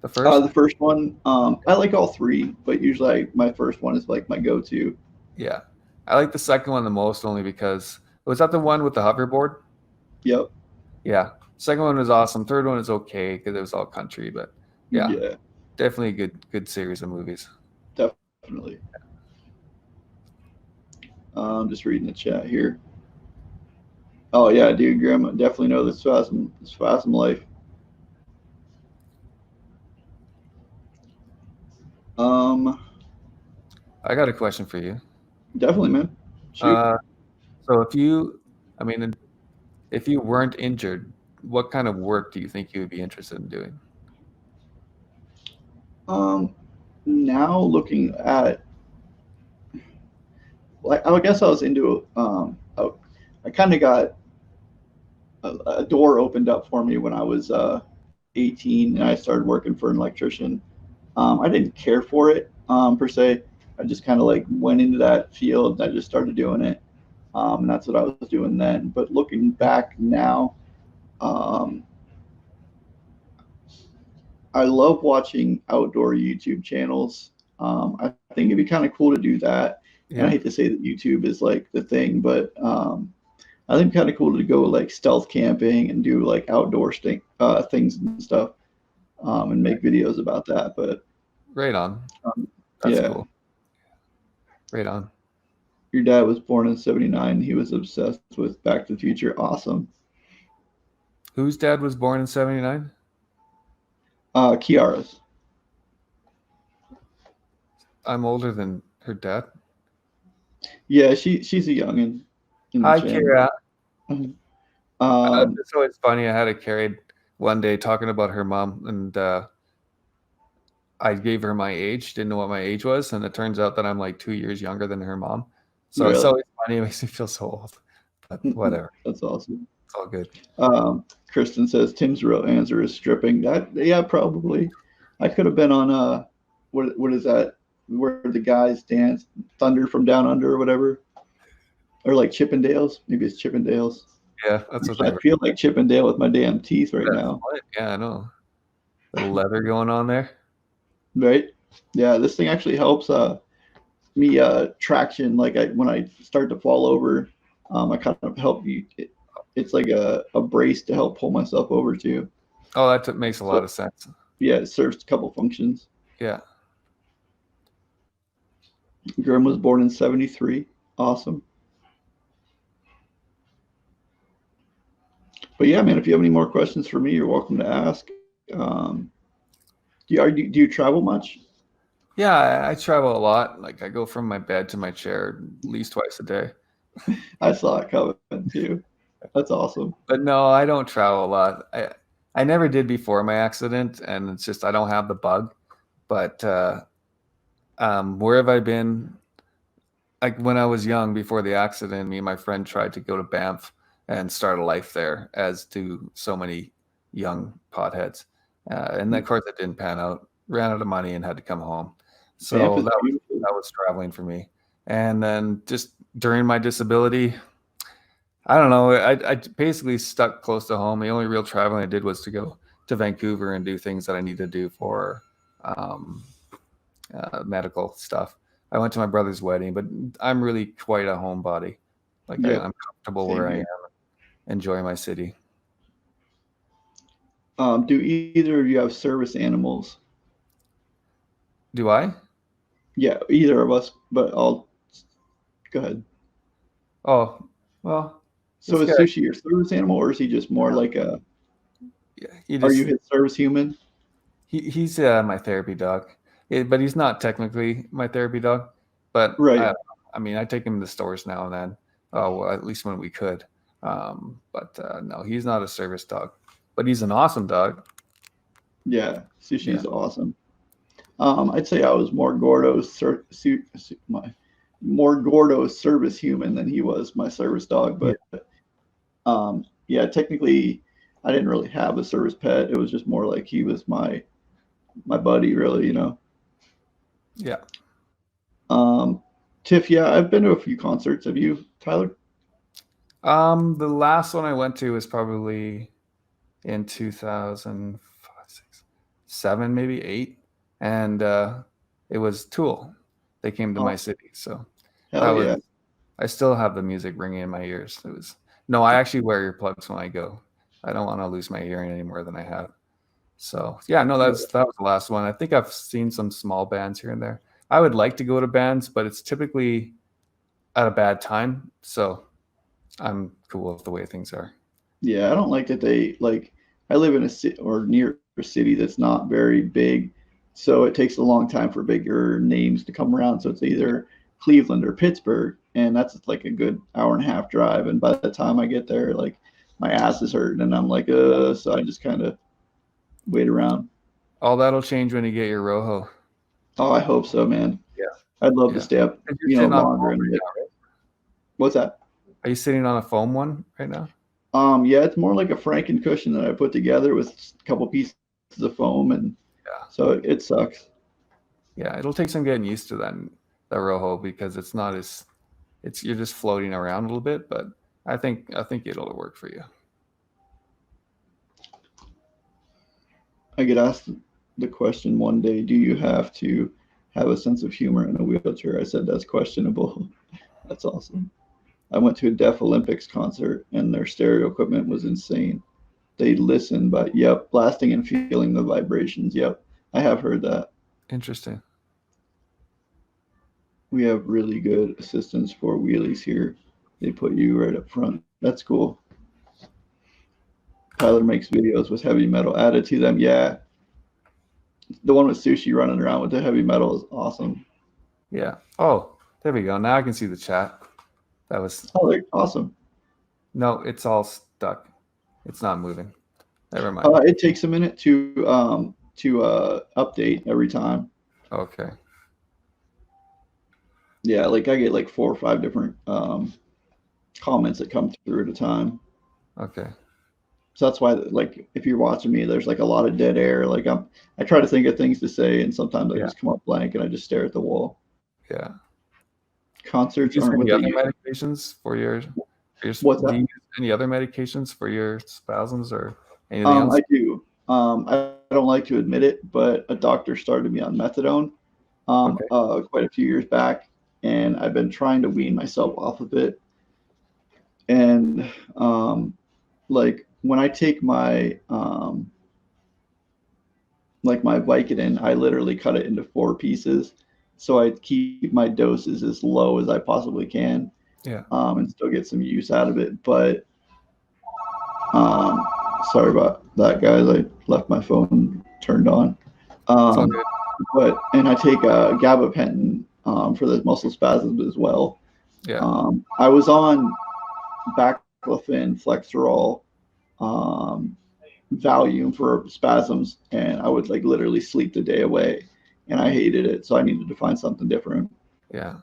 The first? The first one, I like all three, but usually my first one is like my go-to. Yeah. I like the second one the most only because was that the one with the hoverboard? Yep. Yeah. Second one was awesome. Third one is okay because it was all country, but yeah, Yeah, definitely a good series of movies. definitely. Just reading the chat here. Oh yeah, dude, Grandma, definitely know the spasm life. Um, I got a question for you. Definitely, man. Shoot. Uh, so I mean, if you weren't injured, what kind of work do you think you would be interested in doing? Um, Now looking at, like, I guess I was into, I kind of got a door opened up for me when I was 18 and I started working for an electrician. I didn't care for it per se. I just kind of like went into that field and I just started doing it. And that's what I was doing then. But looking back now, um, I love watching outdoor YouTube channels. I think it'd be kind of cool to do that. And I Yeah. hate to say that YouTube is like the thing, but I think kind of cool to go like stealth camping and do like things and stuff, and make videos about that. But Right on. That's yeah, cool. Right on. your dad was born in '79. He was obsessed with Back to the Future. Awesome. Whose dad was born in 79? Kiara's. I'm older than her dad. Yeah, she's a youngin in the Hi, channel. Kira. Um, It's always funny. I had a carried one day talking about her mom, and I gave her my age, didn't know what my age was, and it turns out that I'm like 2 years younger than her mom. So it's really, always funny. It makes me feel so old, but whatever. that's awesome. It's all good. Kristen says Tim's real answer is stripping. That, yeah, probably. I could have been on what is that? Where the guys dance, Thunder from Down Under or whatever, or like Chippendales. Maybe it's Chippendales. Yeah, that's what they I were. feel like Chippendale with my damn teeth right That's now. what- Yeah, I know. Little leather going on there. Right? Yeah, this thing actually helps me traction. Like when I start to fall over, I kind of help you. It's like a brace to help pull myself over too. Oh, makes a lot So of sense. yeah, it serves a couple functions. Yeah. Grim was born in '73. Awesome. But yeah, man, if you have any more questions for me, you're welcome to ask. Um, do you travel much? Yeah, I travel a lot. Like I go from my bed to my chair at least twice a day. I saw it coming too. That's awesome. But no, I don't travel a lot. I never did before my accident, and it's just I don't have the bug. But where have I been? Like when I was young, before the accident, me and my friend tried to go to Banff and start a life there, as do so many young potheads. And of course, it didn't pan out. Ran out of money and had to come home. Banff So is beautiful. that was traveling for me. And then just during my disability, I don't know. I basically stuck close to home. The only real traveling I did was to go to Vancouver and do things that I need to do for um, medical stuff. I went to my brother's wedding, but I'm really quite a homebody. Like Yep. I'm comfortable Same where I here. am, enjoy my city. Do either of you have service animals? Do I? Yeah, either of us, but I'll go ahead. Oh, well, So this is guy, Sushi your service animal, or is he just more like a? yeah, Are you his service human? he's my therapy dog, but he's not technically my therapy dog. But Right. I mean, I take him to stores now and then. Oh, well, at least when we could. But no, he's not a service dog, but he's an awesome dog. Yeah, Yeah, Sushi's awesome. I'd say I was more more Gordo's service human than he was my service dog. yeah, But yeah, technically, I didn't really have a service pet. It was just more like he was my buddy, really. yeah. Um, Tiff, yeah, I've been to a few concerts. Have you, Tyler? The last one I went to was probably in 2005, 7, maybe 8, and it was Tool. They came to my city, so that Hell was. yeah. I still have the music ringing in my ears. It was no. I actually wear earplugs when I go. I don't want to lose my hearing any more than I have. So yeah, no, that was the last one. I think I've seen some small bands here and there. I would like to go to bands, but it's typically at a bad time. So I'm cool with the way things are. Yeah, I don't like that they like. I live in a city or near a city that's not very big, so it takes a long time for bigger names to come around. So it's either Cleveland or Pittsburgh, and that's like a good hour and a half drive. And by the time I get there, like my ass is hurting, and I'm like, so I just kind of wait around. All that'll change when you get your Rojo. Oh, I hope so, man. Yeah, I'd love to yeah. stay up, And you're sitting on longer. foam And right like, now, right? what's that? Are you sitting on a foam one right now? Yeah, it's more like a Franken cushion that I put together with a couple pieces of foam, and Yeah. so it sucks. Yeah, it'll take some getting used to that Rojo because it's not as you're just floating around a little bit, but I think it'll work for you. I get asked the question one day, do you have to have a sense of humor in a wheelchair? I said that's questionable. That's awesome. I went to a Deaf Olympics concert and their stereo equipment was insane. They listen, but yep, blasting and feeling the vibrations. Yep, I have heard that. Interesting. We have really good assistance for wheelies here. They put you right up front. That's cool. Tyler makes videos with heavy metal added to them. Yeah. The one with Sushi running around with the heavy metal is awesome. Yeah. Oh, there we go. Now I can see the chat. That was awesome. No, it's all stuck. It's not moving. Never mind. It takes a minute to update every time. Okay. Yeah, like I get like 4 or 5 different comments that come through at a time. Okay. So that's why, like, if you're watching me, there's like a lot of dead air. Like I try to think of things to say, and sometimes I just come up blank and I just stare at the wall. Yeah. Concerts aren't what they used. Medications for your What's that? Do you use any other medications for your spasms or anything else? I do. I don't like to admit it, but a doctor started me on methadone quite a few years back, and I've been trying to wean myself off of it. And like when I take my like my Vicodin, I literally cut it into 4 pieces, so I keep my doses as low as I possibly can. Yeah. And still get some use out of it. But sorry about that, guys. I left my phone turned on. But I take gabapentin for the muscle spasms as well. Yeah. I was on baclofen, Flexerol, Valium for spasms, and I would like literally sleep the day away, and I hated it. So I needed to find something different. Yeah.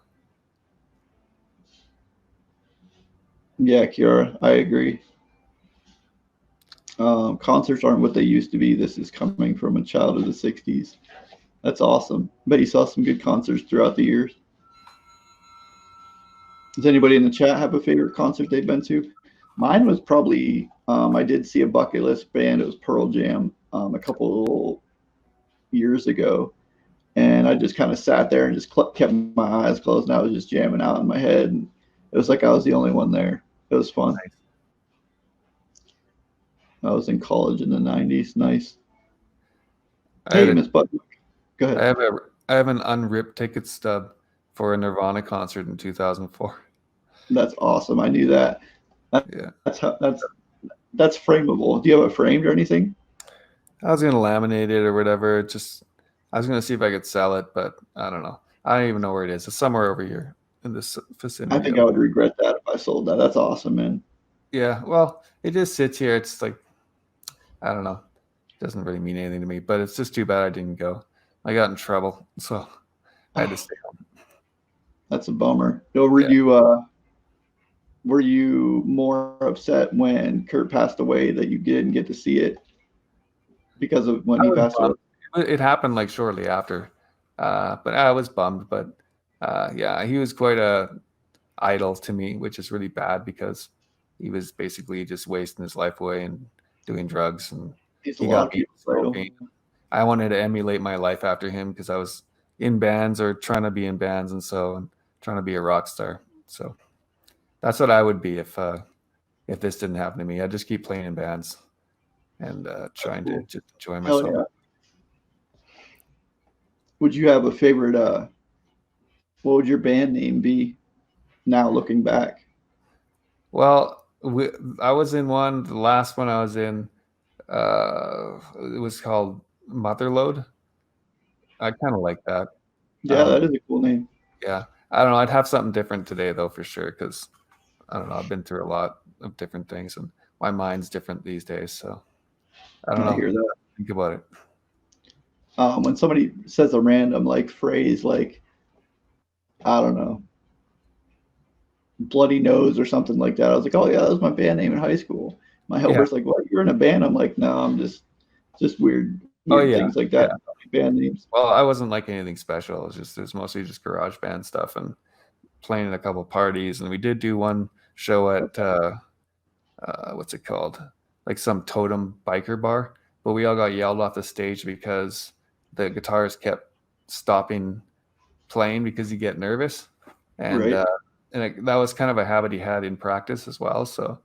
Yeah, Kiara, I agree. Concerts aren't what they used to be. This is coming from a child of the 60s. That's awesome. Bet you saw some good concerts throughout the years. Does anybody in the chat have a favorite concert they've been to? Mine was probably, I did see a bucket list band. It was Pearl Jam a couple years ago. And I just kind of sat there and just kept my eyes closed, and I was just jamming out in my head. And it was like I was the only one there. It was fun. Nice. I was in college in the 90s. Nice. Hey, Miss Button. Go ahead. I have an unripped ticket stub for a Nirvana concert in 2004. That's awesome. I knew that. That's frameable. Do you have it framed or anything? I was gonna laminate it or whatever. I was gonna see if I could sell it, but I don't know. I don't even know where it is. It's somewhere over here in this vicinity. I think I would regret that if I sold that. That's awesome, man. Yeah, well, it just sits here. It's like, I don't know. It doesn't really mean anything to me, but it's just too bad I didn't go. I got in trouble, so I had to stay home. That's a bummer. Were you more upset when Kurt passed away that you didn't get to see it because of when he passed away? It happened like shortly after, but I was bummed. But yeah, he was quite a idol to me, which is really bad because he was basically just wasting his life away and doing drugs, and he got people smoking. I wanted to emulate my life after him because I was in bands or trying to be in bands, and trying to be a rock star. So that's what I would be if this didn't happen to me. I'd just keep playing in bands and trying to Cool. just enjoy Hell myself. yeah. Would you have a favorite? What would your band name be? Now looking back. Well, I was in one. The last one I was in, it was called Motherload. I kind of like that. Yeah, Um, that is a cool name. yeah, I don't know. I'd have something different today though, for sure, because I don't know. I've been through a lot of different things, and my mind's different these days. So I don't I know. hear that. Think about it. When somebody says a random like phrase, like I don't know, bloody nose or something like that, I was like, oh yeah, that was my band name in high school. My Yeah. helper's like, what? You're in a band? I'm like, no, I'm just Oh weird yeah. things like Yeah. that. Band names. Well, I wasn't like anything special. It was mostly just garage band stuff and playing in a couple parties. And we did do one show at what's it called? Like some totem biker bar. But we all got yelled off the stage because the guitarist kept stopping playing because you get nervous, and Right. that was kind of a habit he had in practice as well. So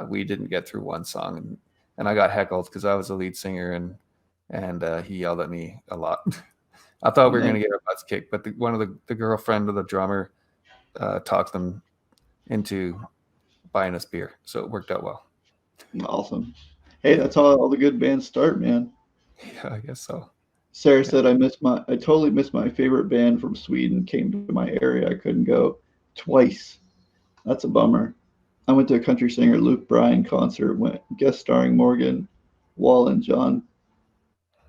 we didn't get through one song, and I got heckled because I was the lead singer, and he yelled at me a lot. I thought we were Nice. gonna get our butts kicked, but one of the girlfriend of the drummer talked them into buying us beer, so it worked out well. Awesome. Hey, that's how all the good bands start, man. Yeah, I guess so. Sarah Yeah. said I totally missed my favorite band from Sweden came to my area. I couldn't go twice. That's a bummer. I went to a country singer Luke Bryan concert, went guest starring Morgan Wallen, John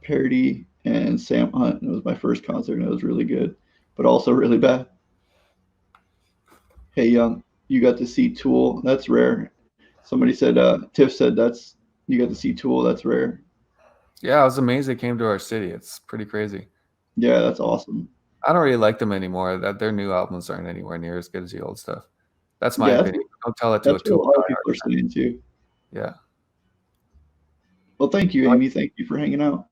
Parody, and Sam Hunt. And it was my first concert, and it was really good, but also really bad. Hey, Young, you got to see Tool. That's rare. Somebody said, Tiff said that's you got to see Tool. That's rare. Yeah, I was amazed they came to our city. It's pretty crazy. Yeah, that's awesome. I don't really like them anymore. That their new albums aren't anywhere near as good as the old stuff. That's my Yeah, opinion. Don't tell it to a that's what a Tool lot of diehard. people are saying too. Yeah. Well, thank you, Amy. Thank you for hanging out.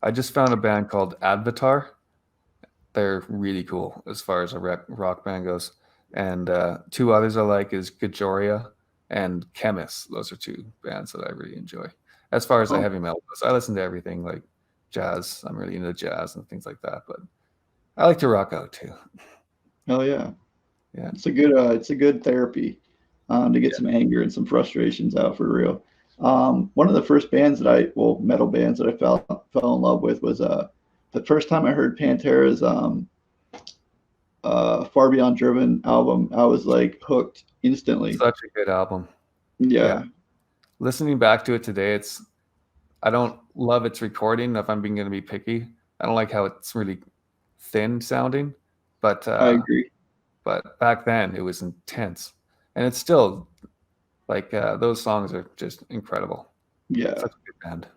I just found a band called Advatar. They're really cool as far as a rock band goes. And two others I like is Gajoria and Chemist. Those are two bands that I really enjoy. As far as the Oh, heavy metal goes, I listen to everything like jazz. I'm really into jazz and things like that. But I like to rock out too. hell yeah. Yeah. It's a good therapy to get some anger and some frustrations out for real. One of the first bands metal bands that I fell in love with was the first time I heard Pantera's Far Beyond Driven album. I was like hooked instantly. Such a good album. Yeah. Yeah, Listening back to it today, I don't love its recording. If I'm being going to be picky, I don't like how it's really thin sounding, but I agree. back then it was intense, and it's still like those songs are just incredible. Yeah. Such a good band.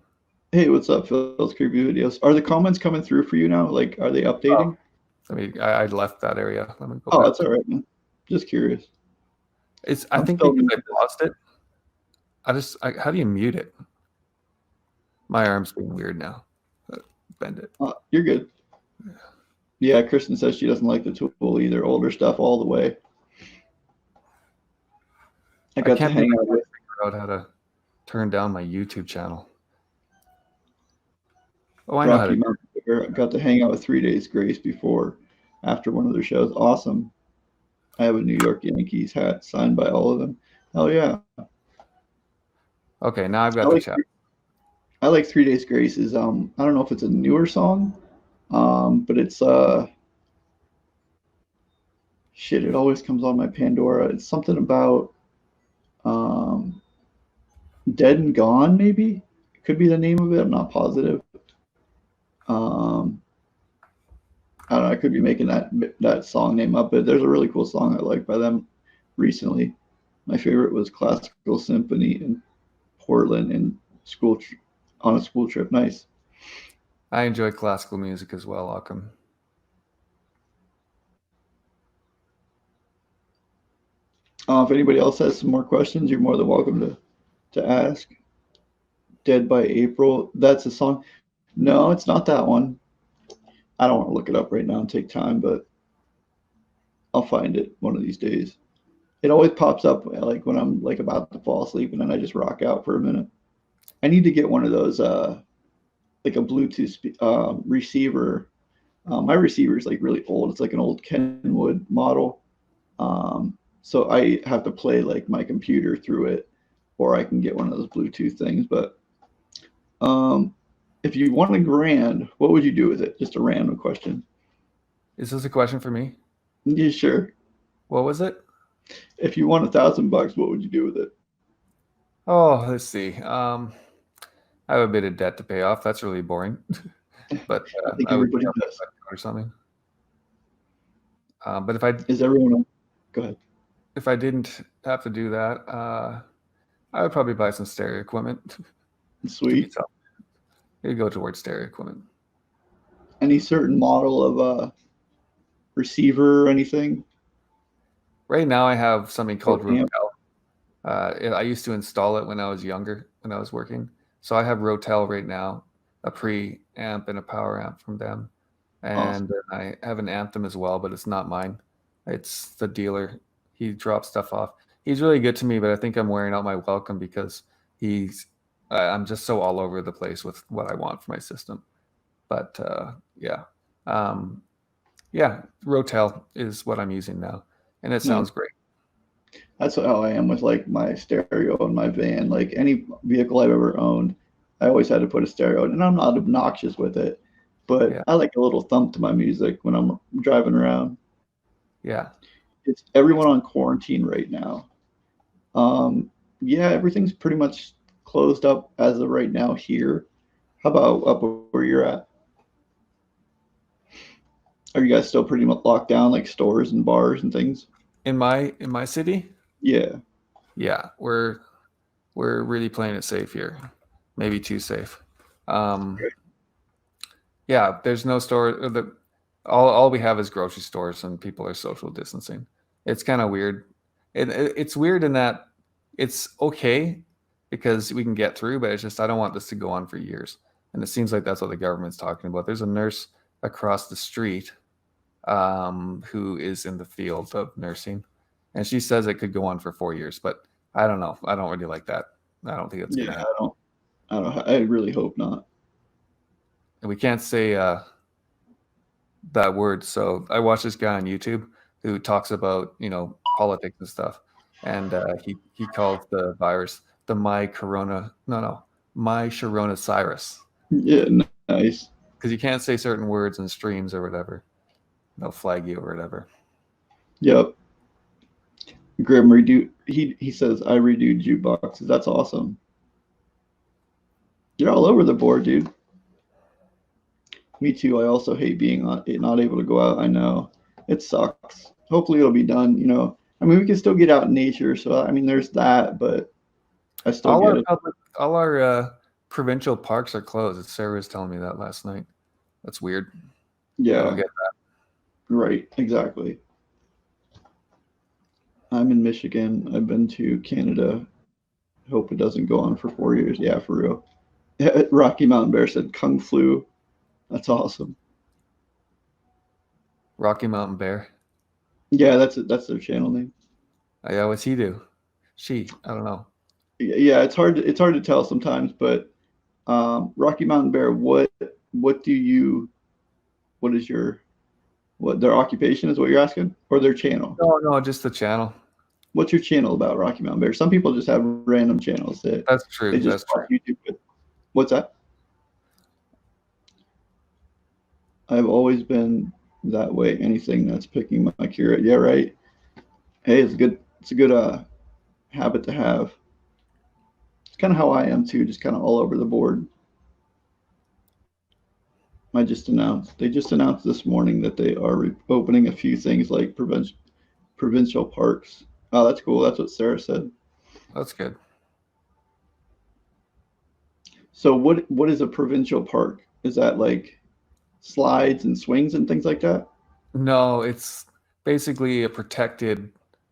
Hey, what's up, Phil's Creepy Videos? Are the comments coming through for you now? Like, are they Oh, updating? I mean, I left that area. Let me go Oh, back. that's all right, man. Just curious. I I'm think still because I paused it. How do you mute it? My arm's being weird now. Bend it. You're good. Yeah, Kristen says she doesn't like the Tool either. Older stuff all the way. I got to can't hang believe out I with figured out how to turn down my YouTube channel. Oh, I know how Rocky to. Mountain Bear. I got to hang out with 3 Days Grace after one of their shows. Awesome. I have a New York Yankees hat signed by all of them. Hell yeah. Okay, now I've I got the like chat. I like 3 Days Grace is I don't know if it's a newer song, but it's shit, it always comes on my Pandora. It's something about um Dead and Gone, maybe? It could be the name of it, I'm not positive. Um I don't know, I could be making that song name up, but there's a really cool song I like by them recently. My favorite was Classical Symphony in Portland and on a school trip. Nice. I enjoy classical music as well, Ockham. If anybody else has some more questions, you're more than welcome to ask. Dead by April. That's a song. No, it's not that one. I don't want to look it up right now and take time, but I'll find it one of these days. It always pops up like when I'm like about to fall asleep, and then I just rock out for a minute. I need to get one of those like a Bluetooth receiver. My receiver is like really old. It's like an old Kenwood model. So I have to play like my computer through it, or I can get one of those Bluetooth things. But um, if you won $1,000, what would you do with it? Just a random question. Is this a question for me? Yeah, sure. What was it? If you won $1,000, what would you do with it? Oh, let's see. I have a bit of debt to pay off. That's really boring. But I think I would everybody does. or something. But if I Is everyone? Go ahead. if I didn't have to do that, I would probably buy some stereo equipment to be Sweet. tough. It'd go towards stereo equipment. Any certain model of receiver or anything? Right now, I have something called Or amp? Rotel. I used to install it when I was younger, when I was working. So I have Rotel right now, a pre-amp and a power amp from them. And Awesome. then I have an Anthem as well, but it's not mine. It's the dealer. He drops stuff off. He's really good to me, but I think I'm wearing out my welcome because he's I'm just so all over the place with what I want for my system. But yeah, um, yeah, Rotel is what I'm using now, and it Nice. sounds great. That's how I am with like my stereo in my van. Like any vehicle I've ever owned, I always had to put a stereo in, and I'm not obnoxious with it, but Yeah, I like a little thump to my music when I'm driving around. yeah. It's everyone on quarantine right now. Um, yeah, everything's pretty much closed up as of right now here. How about up where you're at? Are you guys still pretty much locked down, like stores and bars and things? In my city, Yeah. yeah, we're really playing it safe here, maybe too safe. Um, yeah, there's no store. All we have is grocery stores, and people are social distancing. It's kind of weird. It's weird in that it's okay because we can get through, but it's just I don't want this to go on for years. And it seems like that's what the government's talking about. There's a nurse across the street who is in the field of nursing, and she says it could go on for 4 years. But I don't know. I don't really like that. I don't think it's going Yeah, to happen. I don't. I really hope not. And we can't say that word. So I watched this guy on YouTube who talks about politics and stuff, and he calls the virus the my corona no my Sharona Cyrus Yeah, nice. because you can't say certain words in streams or whatever. They'll flag you or whatever. Yep. Grim redo. He says I redo jukeboxes. That's awesome. You're all over the board, dude. Me too. I also hate being not able to go out. I know it sucks. Hopefully it'll be done. I mean, we can still get out in nature. So I mean, there's that, but I still All get our it. public, all our provincial parks are closed. Sarah was telling me that last night. That's weird. I don't Yeah. get that. Right. Exactly. I'm in Michigan. I've been to Canada. Hope it doesn't go on for 4 years. Yeah, for real. Rocky Mountain Bear said Kung Flu. That's awesome. Rocky Mountain Bear. Yeah, that's their channel name. Yeah, what's he do? She. I don't know. Yeah, it's hard to tell sometimes, but Rocky Mountain Bear, what do you what is your what their occupation is what you're asking, or their channel? No, no, just the channel. What's your channel about, Rocky Mountain Bear? Some people just have random channels that That's they true. just That's watch true. YouTube with. What's that? I've always been that way. Anything that's picking my cure. Yeah, right. Hey, it's a good habit to have. It's kind of how I am too, just kind of all over the board. They just announced this morning that they are opening a few things like provincial parks. Oh, that's cool. That's what Sarah said. That's good. So what is a provincial park? Is that like slides and swings and things like that? No, it's basically a protected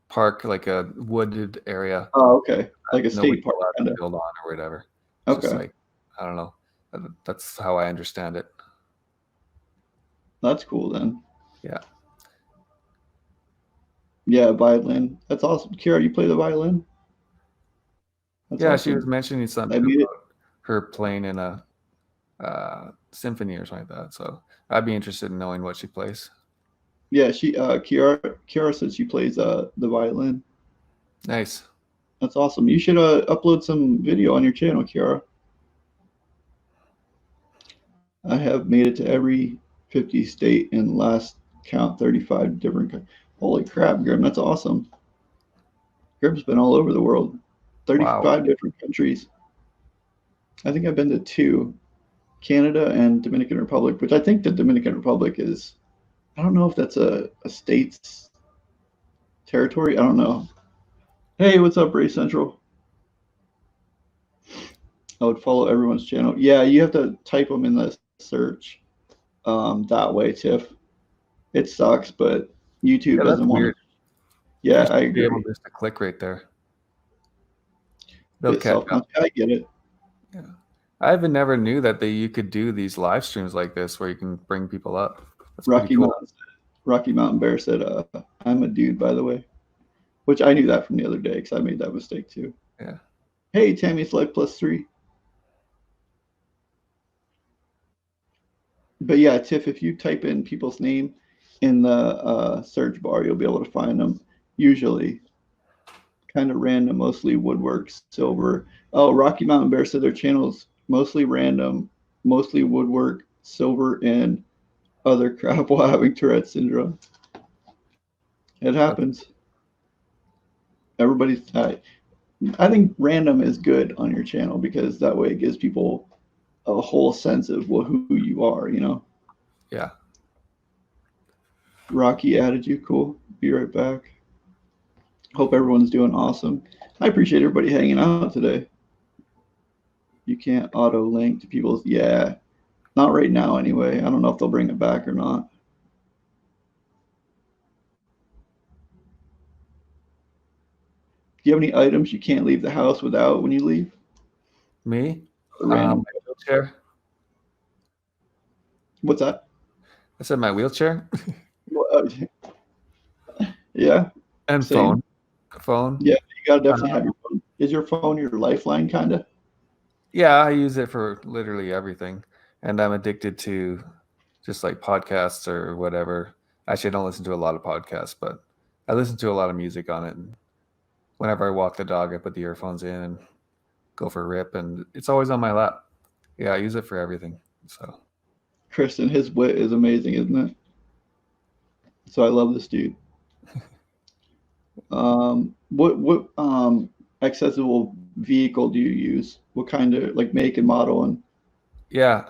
park, like a wooded area Oh, okay. Like a nobody's state park allowed to kind of. build on or whatever. It's just Okay. like I don't know. That's how I understand it. That's cool then. Yeah. Yeah, violin. That's awesome. Kira, you play the violin? That's Yeah, she awesome. was mentioning I something made it. about her playing in a symphony or something like that. So I'd be interested in knowing what she plays. Yeah, she Kiara said she plays the violin. Nice. That's awesome. You should upload some video on your channel, Kiara. I have made it to every 50 state and last count 35 different. Holy crap, Grim, that's awesome. Grim's been all over the world, Wow. 35 different countries. I think I've been to two, Canada and Dominican Republic, which I think the Dominican Republic is, I don't know if that's a state's territory. I don't know. Hey, what's up, Ray Central? I would follow everyone's channel. Yeah, you have to type them in the search that way, Tiff. It sucks, but YouTube Yeah, that's doesn't want to. weird. You Yeah, should I be able agree. just to click right there. They'll Bit catch self up. conscious. I get it. Yeah. I even never knew that you could do these live streams like this where you can bring people up. That's pretty Rocky cool. Mountain, Rocky Mountain Bear said, "I'm a dude, by the way," which I knew that from the other day because I made that mistake too. Yeah. Hey, Tammy's life +3. But yeah, Tiff, if you type in people's name in the search bar, you'll be able to find them. Usually, kind of random, mostly woodwork, silver. Oh, Rocky Mountain Bear said their channels mostly random, mostly woodwork, silver, and other crap while having Tourette's syndrome. It happens. Everybody's. I think random is good on your channel because that way it gives people a whole sense of who you are. You know. Yeah. Rocky added you. Cool. Be right back. Hope everyone's doing awesome. I appreciate everybody hanging out today. You can't auto link to people's. Yeah, not right now anyway. I don't know if they'll bring it back or not. Do you have any items you can't leave the house without when you leave? Me? Random. My wheelchair. What's that? I said my wheelchair. Yeah, And same. phone. Yeah, you gotta definitely have your phone. Is your phone your lifeline, kind of? Yeah, I use it for literally everything. And I'm addicted to just like podcasts or whatever. Actually, I don't listen to a lot of podcasts, but I listen to a lot of music on it. And whenever I walk the dog, I put the earphones in and go for a rip, and it's always on my lap. Yeah, I use it for everything. So Kristen, his wit is amazing, isn't it? So I love this dude. What accessible vehicle do you use? What kind of like make and model and yeah,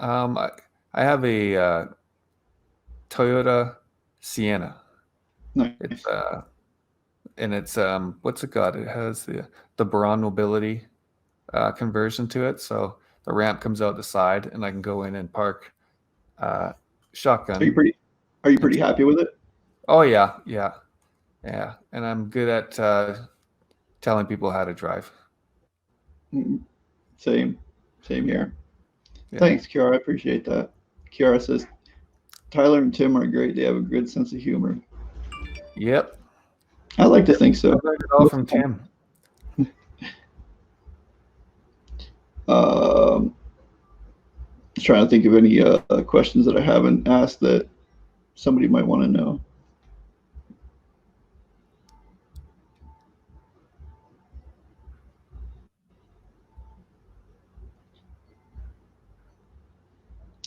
I have a Toyota Sienna. It's nice. and it's what's it got? It has the Braun Mobility conversion to it, so the ramp comes out the side, and I can go in and park Are you shotgun. pretty are you pretty happy with it? Oh yeah, yeah, yeah, and I'm good at telling people how to drive. Mm, same. Same here. Yeah. Thanks, Kiara. I appreciate that. Kiara says Tyler and Tim are great. They have a good sense of humor. Yep. I like to Yep. think I so. learned it all from Tim. Um, trying to think of any questions that I haven't asked that somebody might want to know.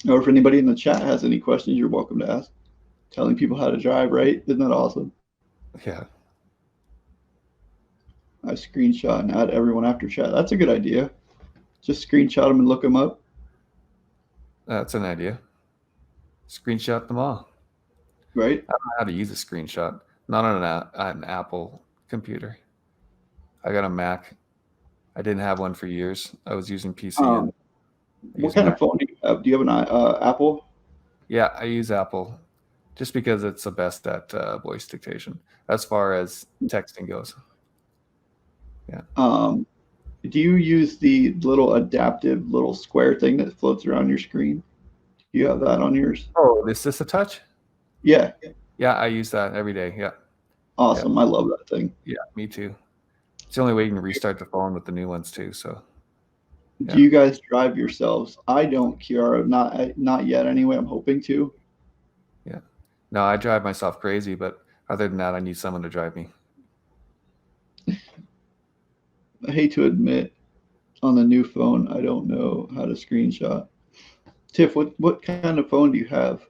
Or if anybody in the chat has any questions, you're welcome to ask. Telling people how to drive, right? Isn't that awesome? Yeah. I screenshot and add everyone after chat. That's a good idea. Just screenshot them and look them up. That's an idea. Screenshot them all. Right? I don't know how to use a screenshot. Not on an Apple computer. I got a Mac. I didn't have one for years. I was using PC and I What use kind Mac. of phone do you have? Do you have an Apple? Yeah, I use Apple just because it's the best at voice dictation as far as texting goes. Yeah. Do do you use the little adaptive little square thing that floats around your screen? Do you have that on yours? Oh, is this a touch? Yeah. Yeah, I use that every day. Yeah. Awesome. I love that thing. Yeah, me too. It's the only way you can restart the phone with the new ones too. So. Do you guys drive yourselves? I don't, Kiara. Not yet. Anyway, I'm hoping to. Yeah. No, I drive myself crazy, but other than that, I need someone to drive me. I hate to admit, on the new phone, I don't know how to screenshot. Tiff, what kind of phone do you have?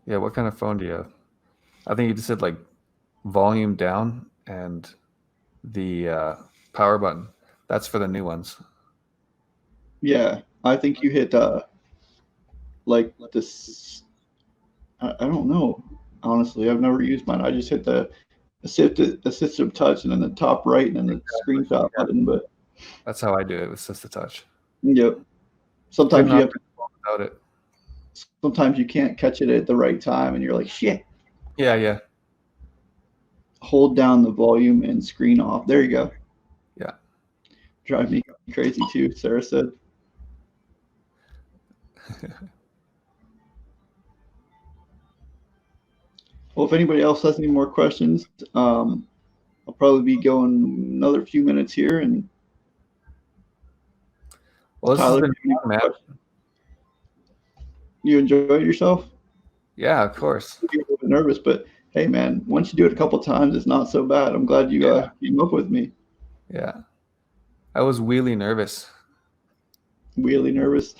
Yeah, what kind of phone do you have? I think you just said like volume down and the power button. That's for the new ones. Yeah, I think you hit like this. I don't know. Honestly, I've never used mine. I just hit the assistive touch and then the top right and then the screenshot button. But that's how I do it with Assistive Touch. Yep. Sometimes you have to, without it. Sometimes you can't catch it at the right time, and you're like, shit. Yeah. Hold down the volume and screen off. There you go. Yeah. Drive me crazy too, Sarah said. Well, if anybody else has any more questions, I'll probably be going another few minutes here. And well, this Tyler, has been fun, man. You enjoyed yourself? Yeah, of course. You're a little bit nervous, but hey, man, once you do it a couple times, it's not so bad. I'm glad you came up with me. Yeah, I was really nervous. Really nervous.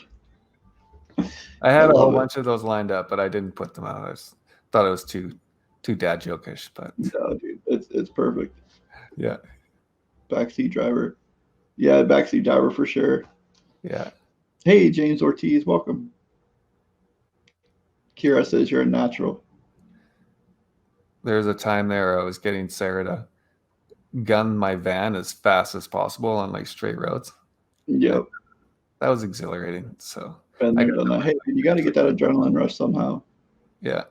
I had a whole bunch of those lined up, but I didn't put them out. I thought it was too dad jokish, but no, dude, it's perfect. Yeah. Backseat driver. Yeah, backseat driver for sure. Yeah. Hey, James Ortiz, welcome. Kira says you're a natural. There's a time there I was getting Sarah to gun my van as fast as possible on like straight roads. Yep. That was exhilarating. So Hey, you got to get that adrenaline rush somehow. Yeah.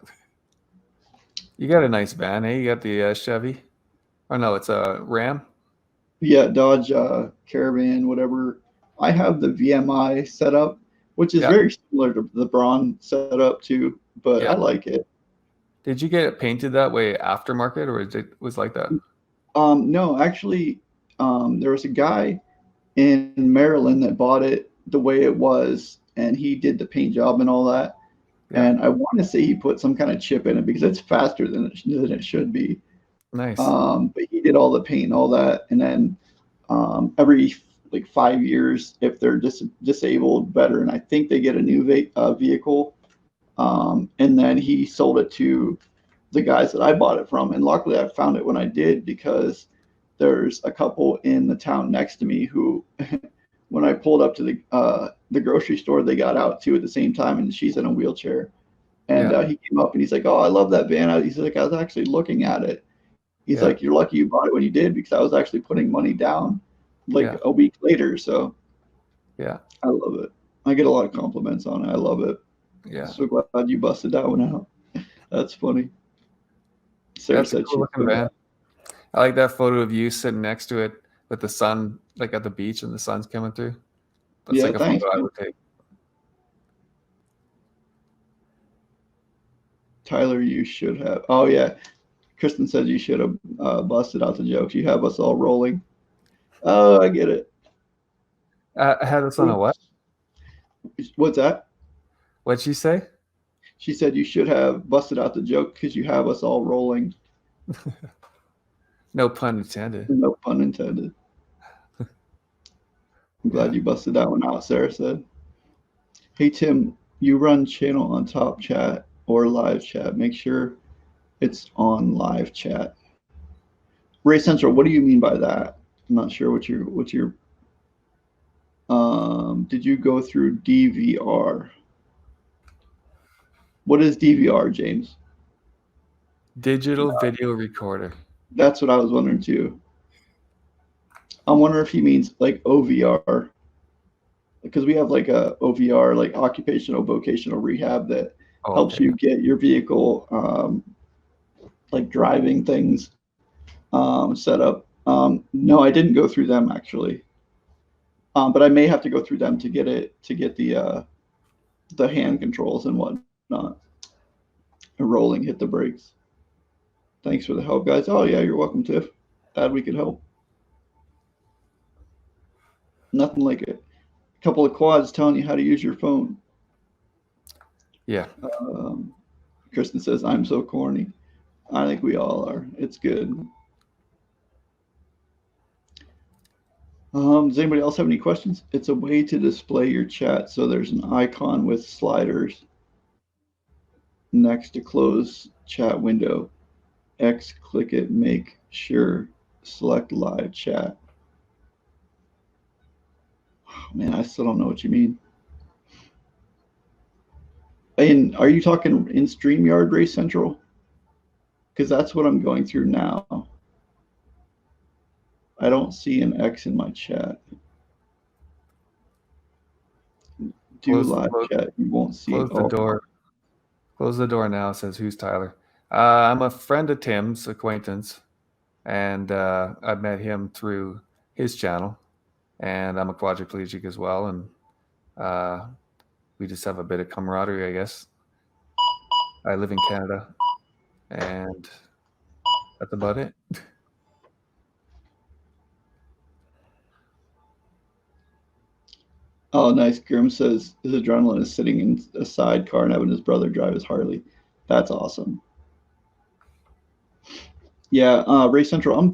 You got a nice van, eh? You got the Chevy? Oh, no, it's a Ram? Yeah, Dodge Caravan, whatever. I have the VMI setup, which is very similar to the Braun setup too, but I like it. Did you get it painted that way aftermarket, or was like that? No, actually, there was a guy in Maryland that bought it the way it was, and he did the paint job and all that. Yeah. And I want to say he put some kind of chip in it because it's faster than it should be. Nice. But he did all the paint and all that, and then every like 5 years, if they're disabled veteran, I think they get a new vehicle. And then he sold it to the guys that I bought it from. And luckily I found it when I did, because there's a couple in the town next to me who, when I pulled up to the grocery store, they got out too at the same time, and she's in a wheelchair. And he came up and he's like, "Oh, I love that van." He's like, "I was actually looking at it." He's like, "You're lucky you bought it when you did, because I was actually putting money down like a week later." So yeah, I love it. I get a lot of compliments on it. I love it. Yeah. So glad you busted that one out. That's funny. Sarah said cool looking van. I like that photo of you sitting next to it with the sun, like at the beach, and the sun's coming through. That's like a photo I would take. Tyler, you should have. Oh yeah, Kristen said you should have busted out the jokes. You have us all rolling. Oh, I get it. I had us on a what? What's that? What'd she say? She said you should have busted out the joke because you have us all rolling. No pun intended. No pun intended. I'm glad you busted that one out, Sarah said. Hey, Tim, you run channel on top chat or live chat. Make sure it's on live chat. Ray Central, what do you mean by that? I'm not sure what you're did you go through DVR? What is DVR, James? Digital video recorder. That's what I was wondering too. I wonder if he means like OVR. because we have like a OVR, like occupational vocational rehab, that Oh, helps okay. you get your vehicle, like driving things, set up. No, I didn't go through them actually, but I may have to go through them to get the hand controls and whatnot. Rolling, hit the brakes. Thanks for the help, guys. Oh yeah, you're welcome, Tiff. Glad we could help. Nothing like a couple of quads telling you how to use your phone. Yeah. Kristen says, I'm so corny. I think we all are. It's good. Does anybody else have any questions? It's a way to display your chat. So there's an icon with sliders next to close chat window. X, click it, make sure, select live chat. Oh, man, I still don't know what you mean. And are you talking in StreamYard, Race Central? Because that's what I'm going through now. I don't see an X in my chat. Do live chat, you won't see it. Close the door. Close the door now, says who's Tyler. I'm a friend of Tim's, acquaintance, and I met him through his channel, and I'm a quadriplegic as well, and we just have a bit of camaraderie, I guess. I live in Canada, and that's about it. Oh, nice. Grim says his adrenaline is sitting in a sidecar and having his brother drive his Harley. That's awesome. Yeah, Race Central. I'm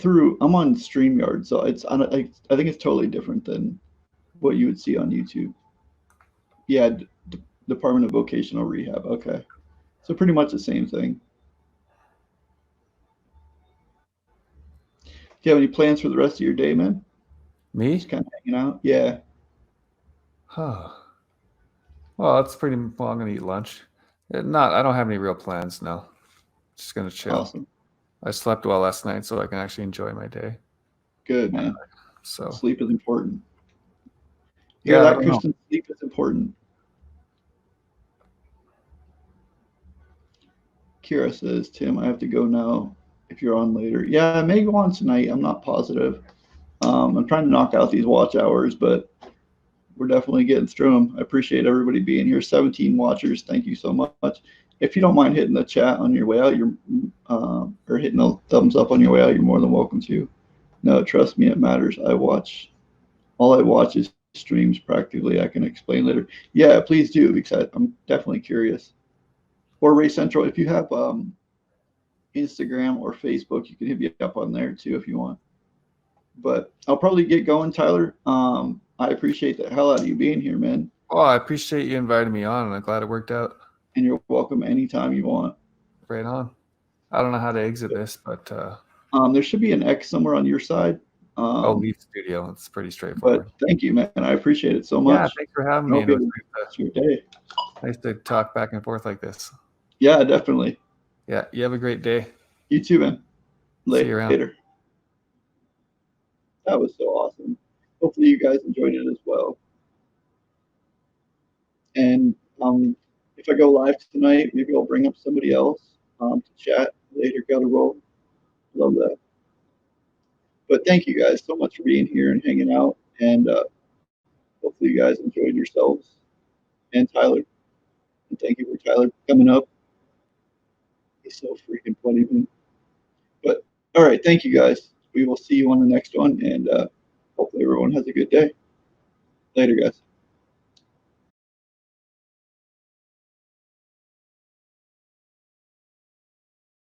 on StreamYard, so I think it's totally different than what you would see on YouTube. Yeah, Department of Vocational Rehab. Okay, so pretty much the same thing. Do you have any plans for the rest of your day, man? Me? Just kind of hanging out. Yeah. Huh. Well, it's pretty. Well, I'm gonna eat lunch. I don't have any real plans. No. Just gonna chill. Awesome. I slept well last night, so I can actually enjoy my day. Good, man. So sleep is important. yeah, That, Christian? Sleep is important. Kira says, Tim, I have to go now if you're on later. Yeah, I may go on tonight. I'm not positive. I'm trying to knock out these watch hours, but we're definitely getting through them. I appreciate everybody being here. 17 watchers. Thank you so much. If you don't mind hitting the chat on your way out, or hitting a thumbs up on your way out, you're more than welcome to. No, trust me, it matters. All I watch is streams practically. I can explain later. Yeah, please do, because I'm definitely curious. Or Race Central, if you have Instagram or Facebook, you can hit me up on there too if you want. But I'll probably get going, Tyler. I appreciate the hell out of you being here, man. Oh, I appreciate you inviting me on, and I'm glad it worked out. And you're welcome anytime you want. Right on. I don't know how to exit this, but there should be an X somewhere on your side. Leaf Studio. It's pretty straightforward. But thank you, man. I appreciate it so much. Yeah, thanks for having me. It was your day. Nice to talk back and forth like this. Yeah, definitely. Yeah, you have a great day. You too, man. See you around. Later. That was so awesome. Hopefully you guys enjoyed it as well. And if I go live tonight, maybe I'll bring up somebody else to chat later. Got to roll. Love that. But thank you guys so much for being here and hanging out. And hopefully you guys enjoyed yourselves. And Tyler. And thank you for Tyler coming up. He's so freaking funny, man. But all right, thank you guys. We will see you on the next one. And hopefully everyone has a good day. Later, guys.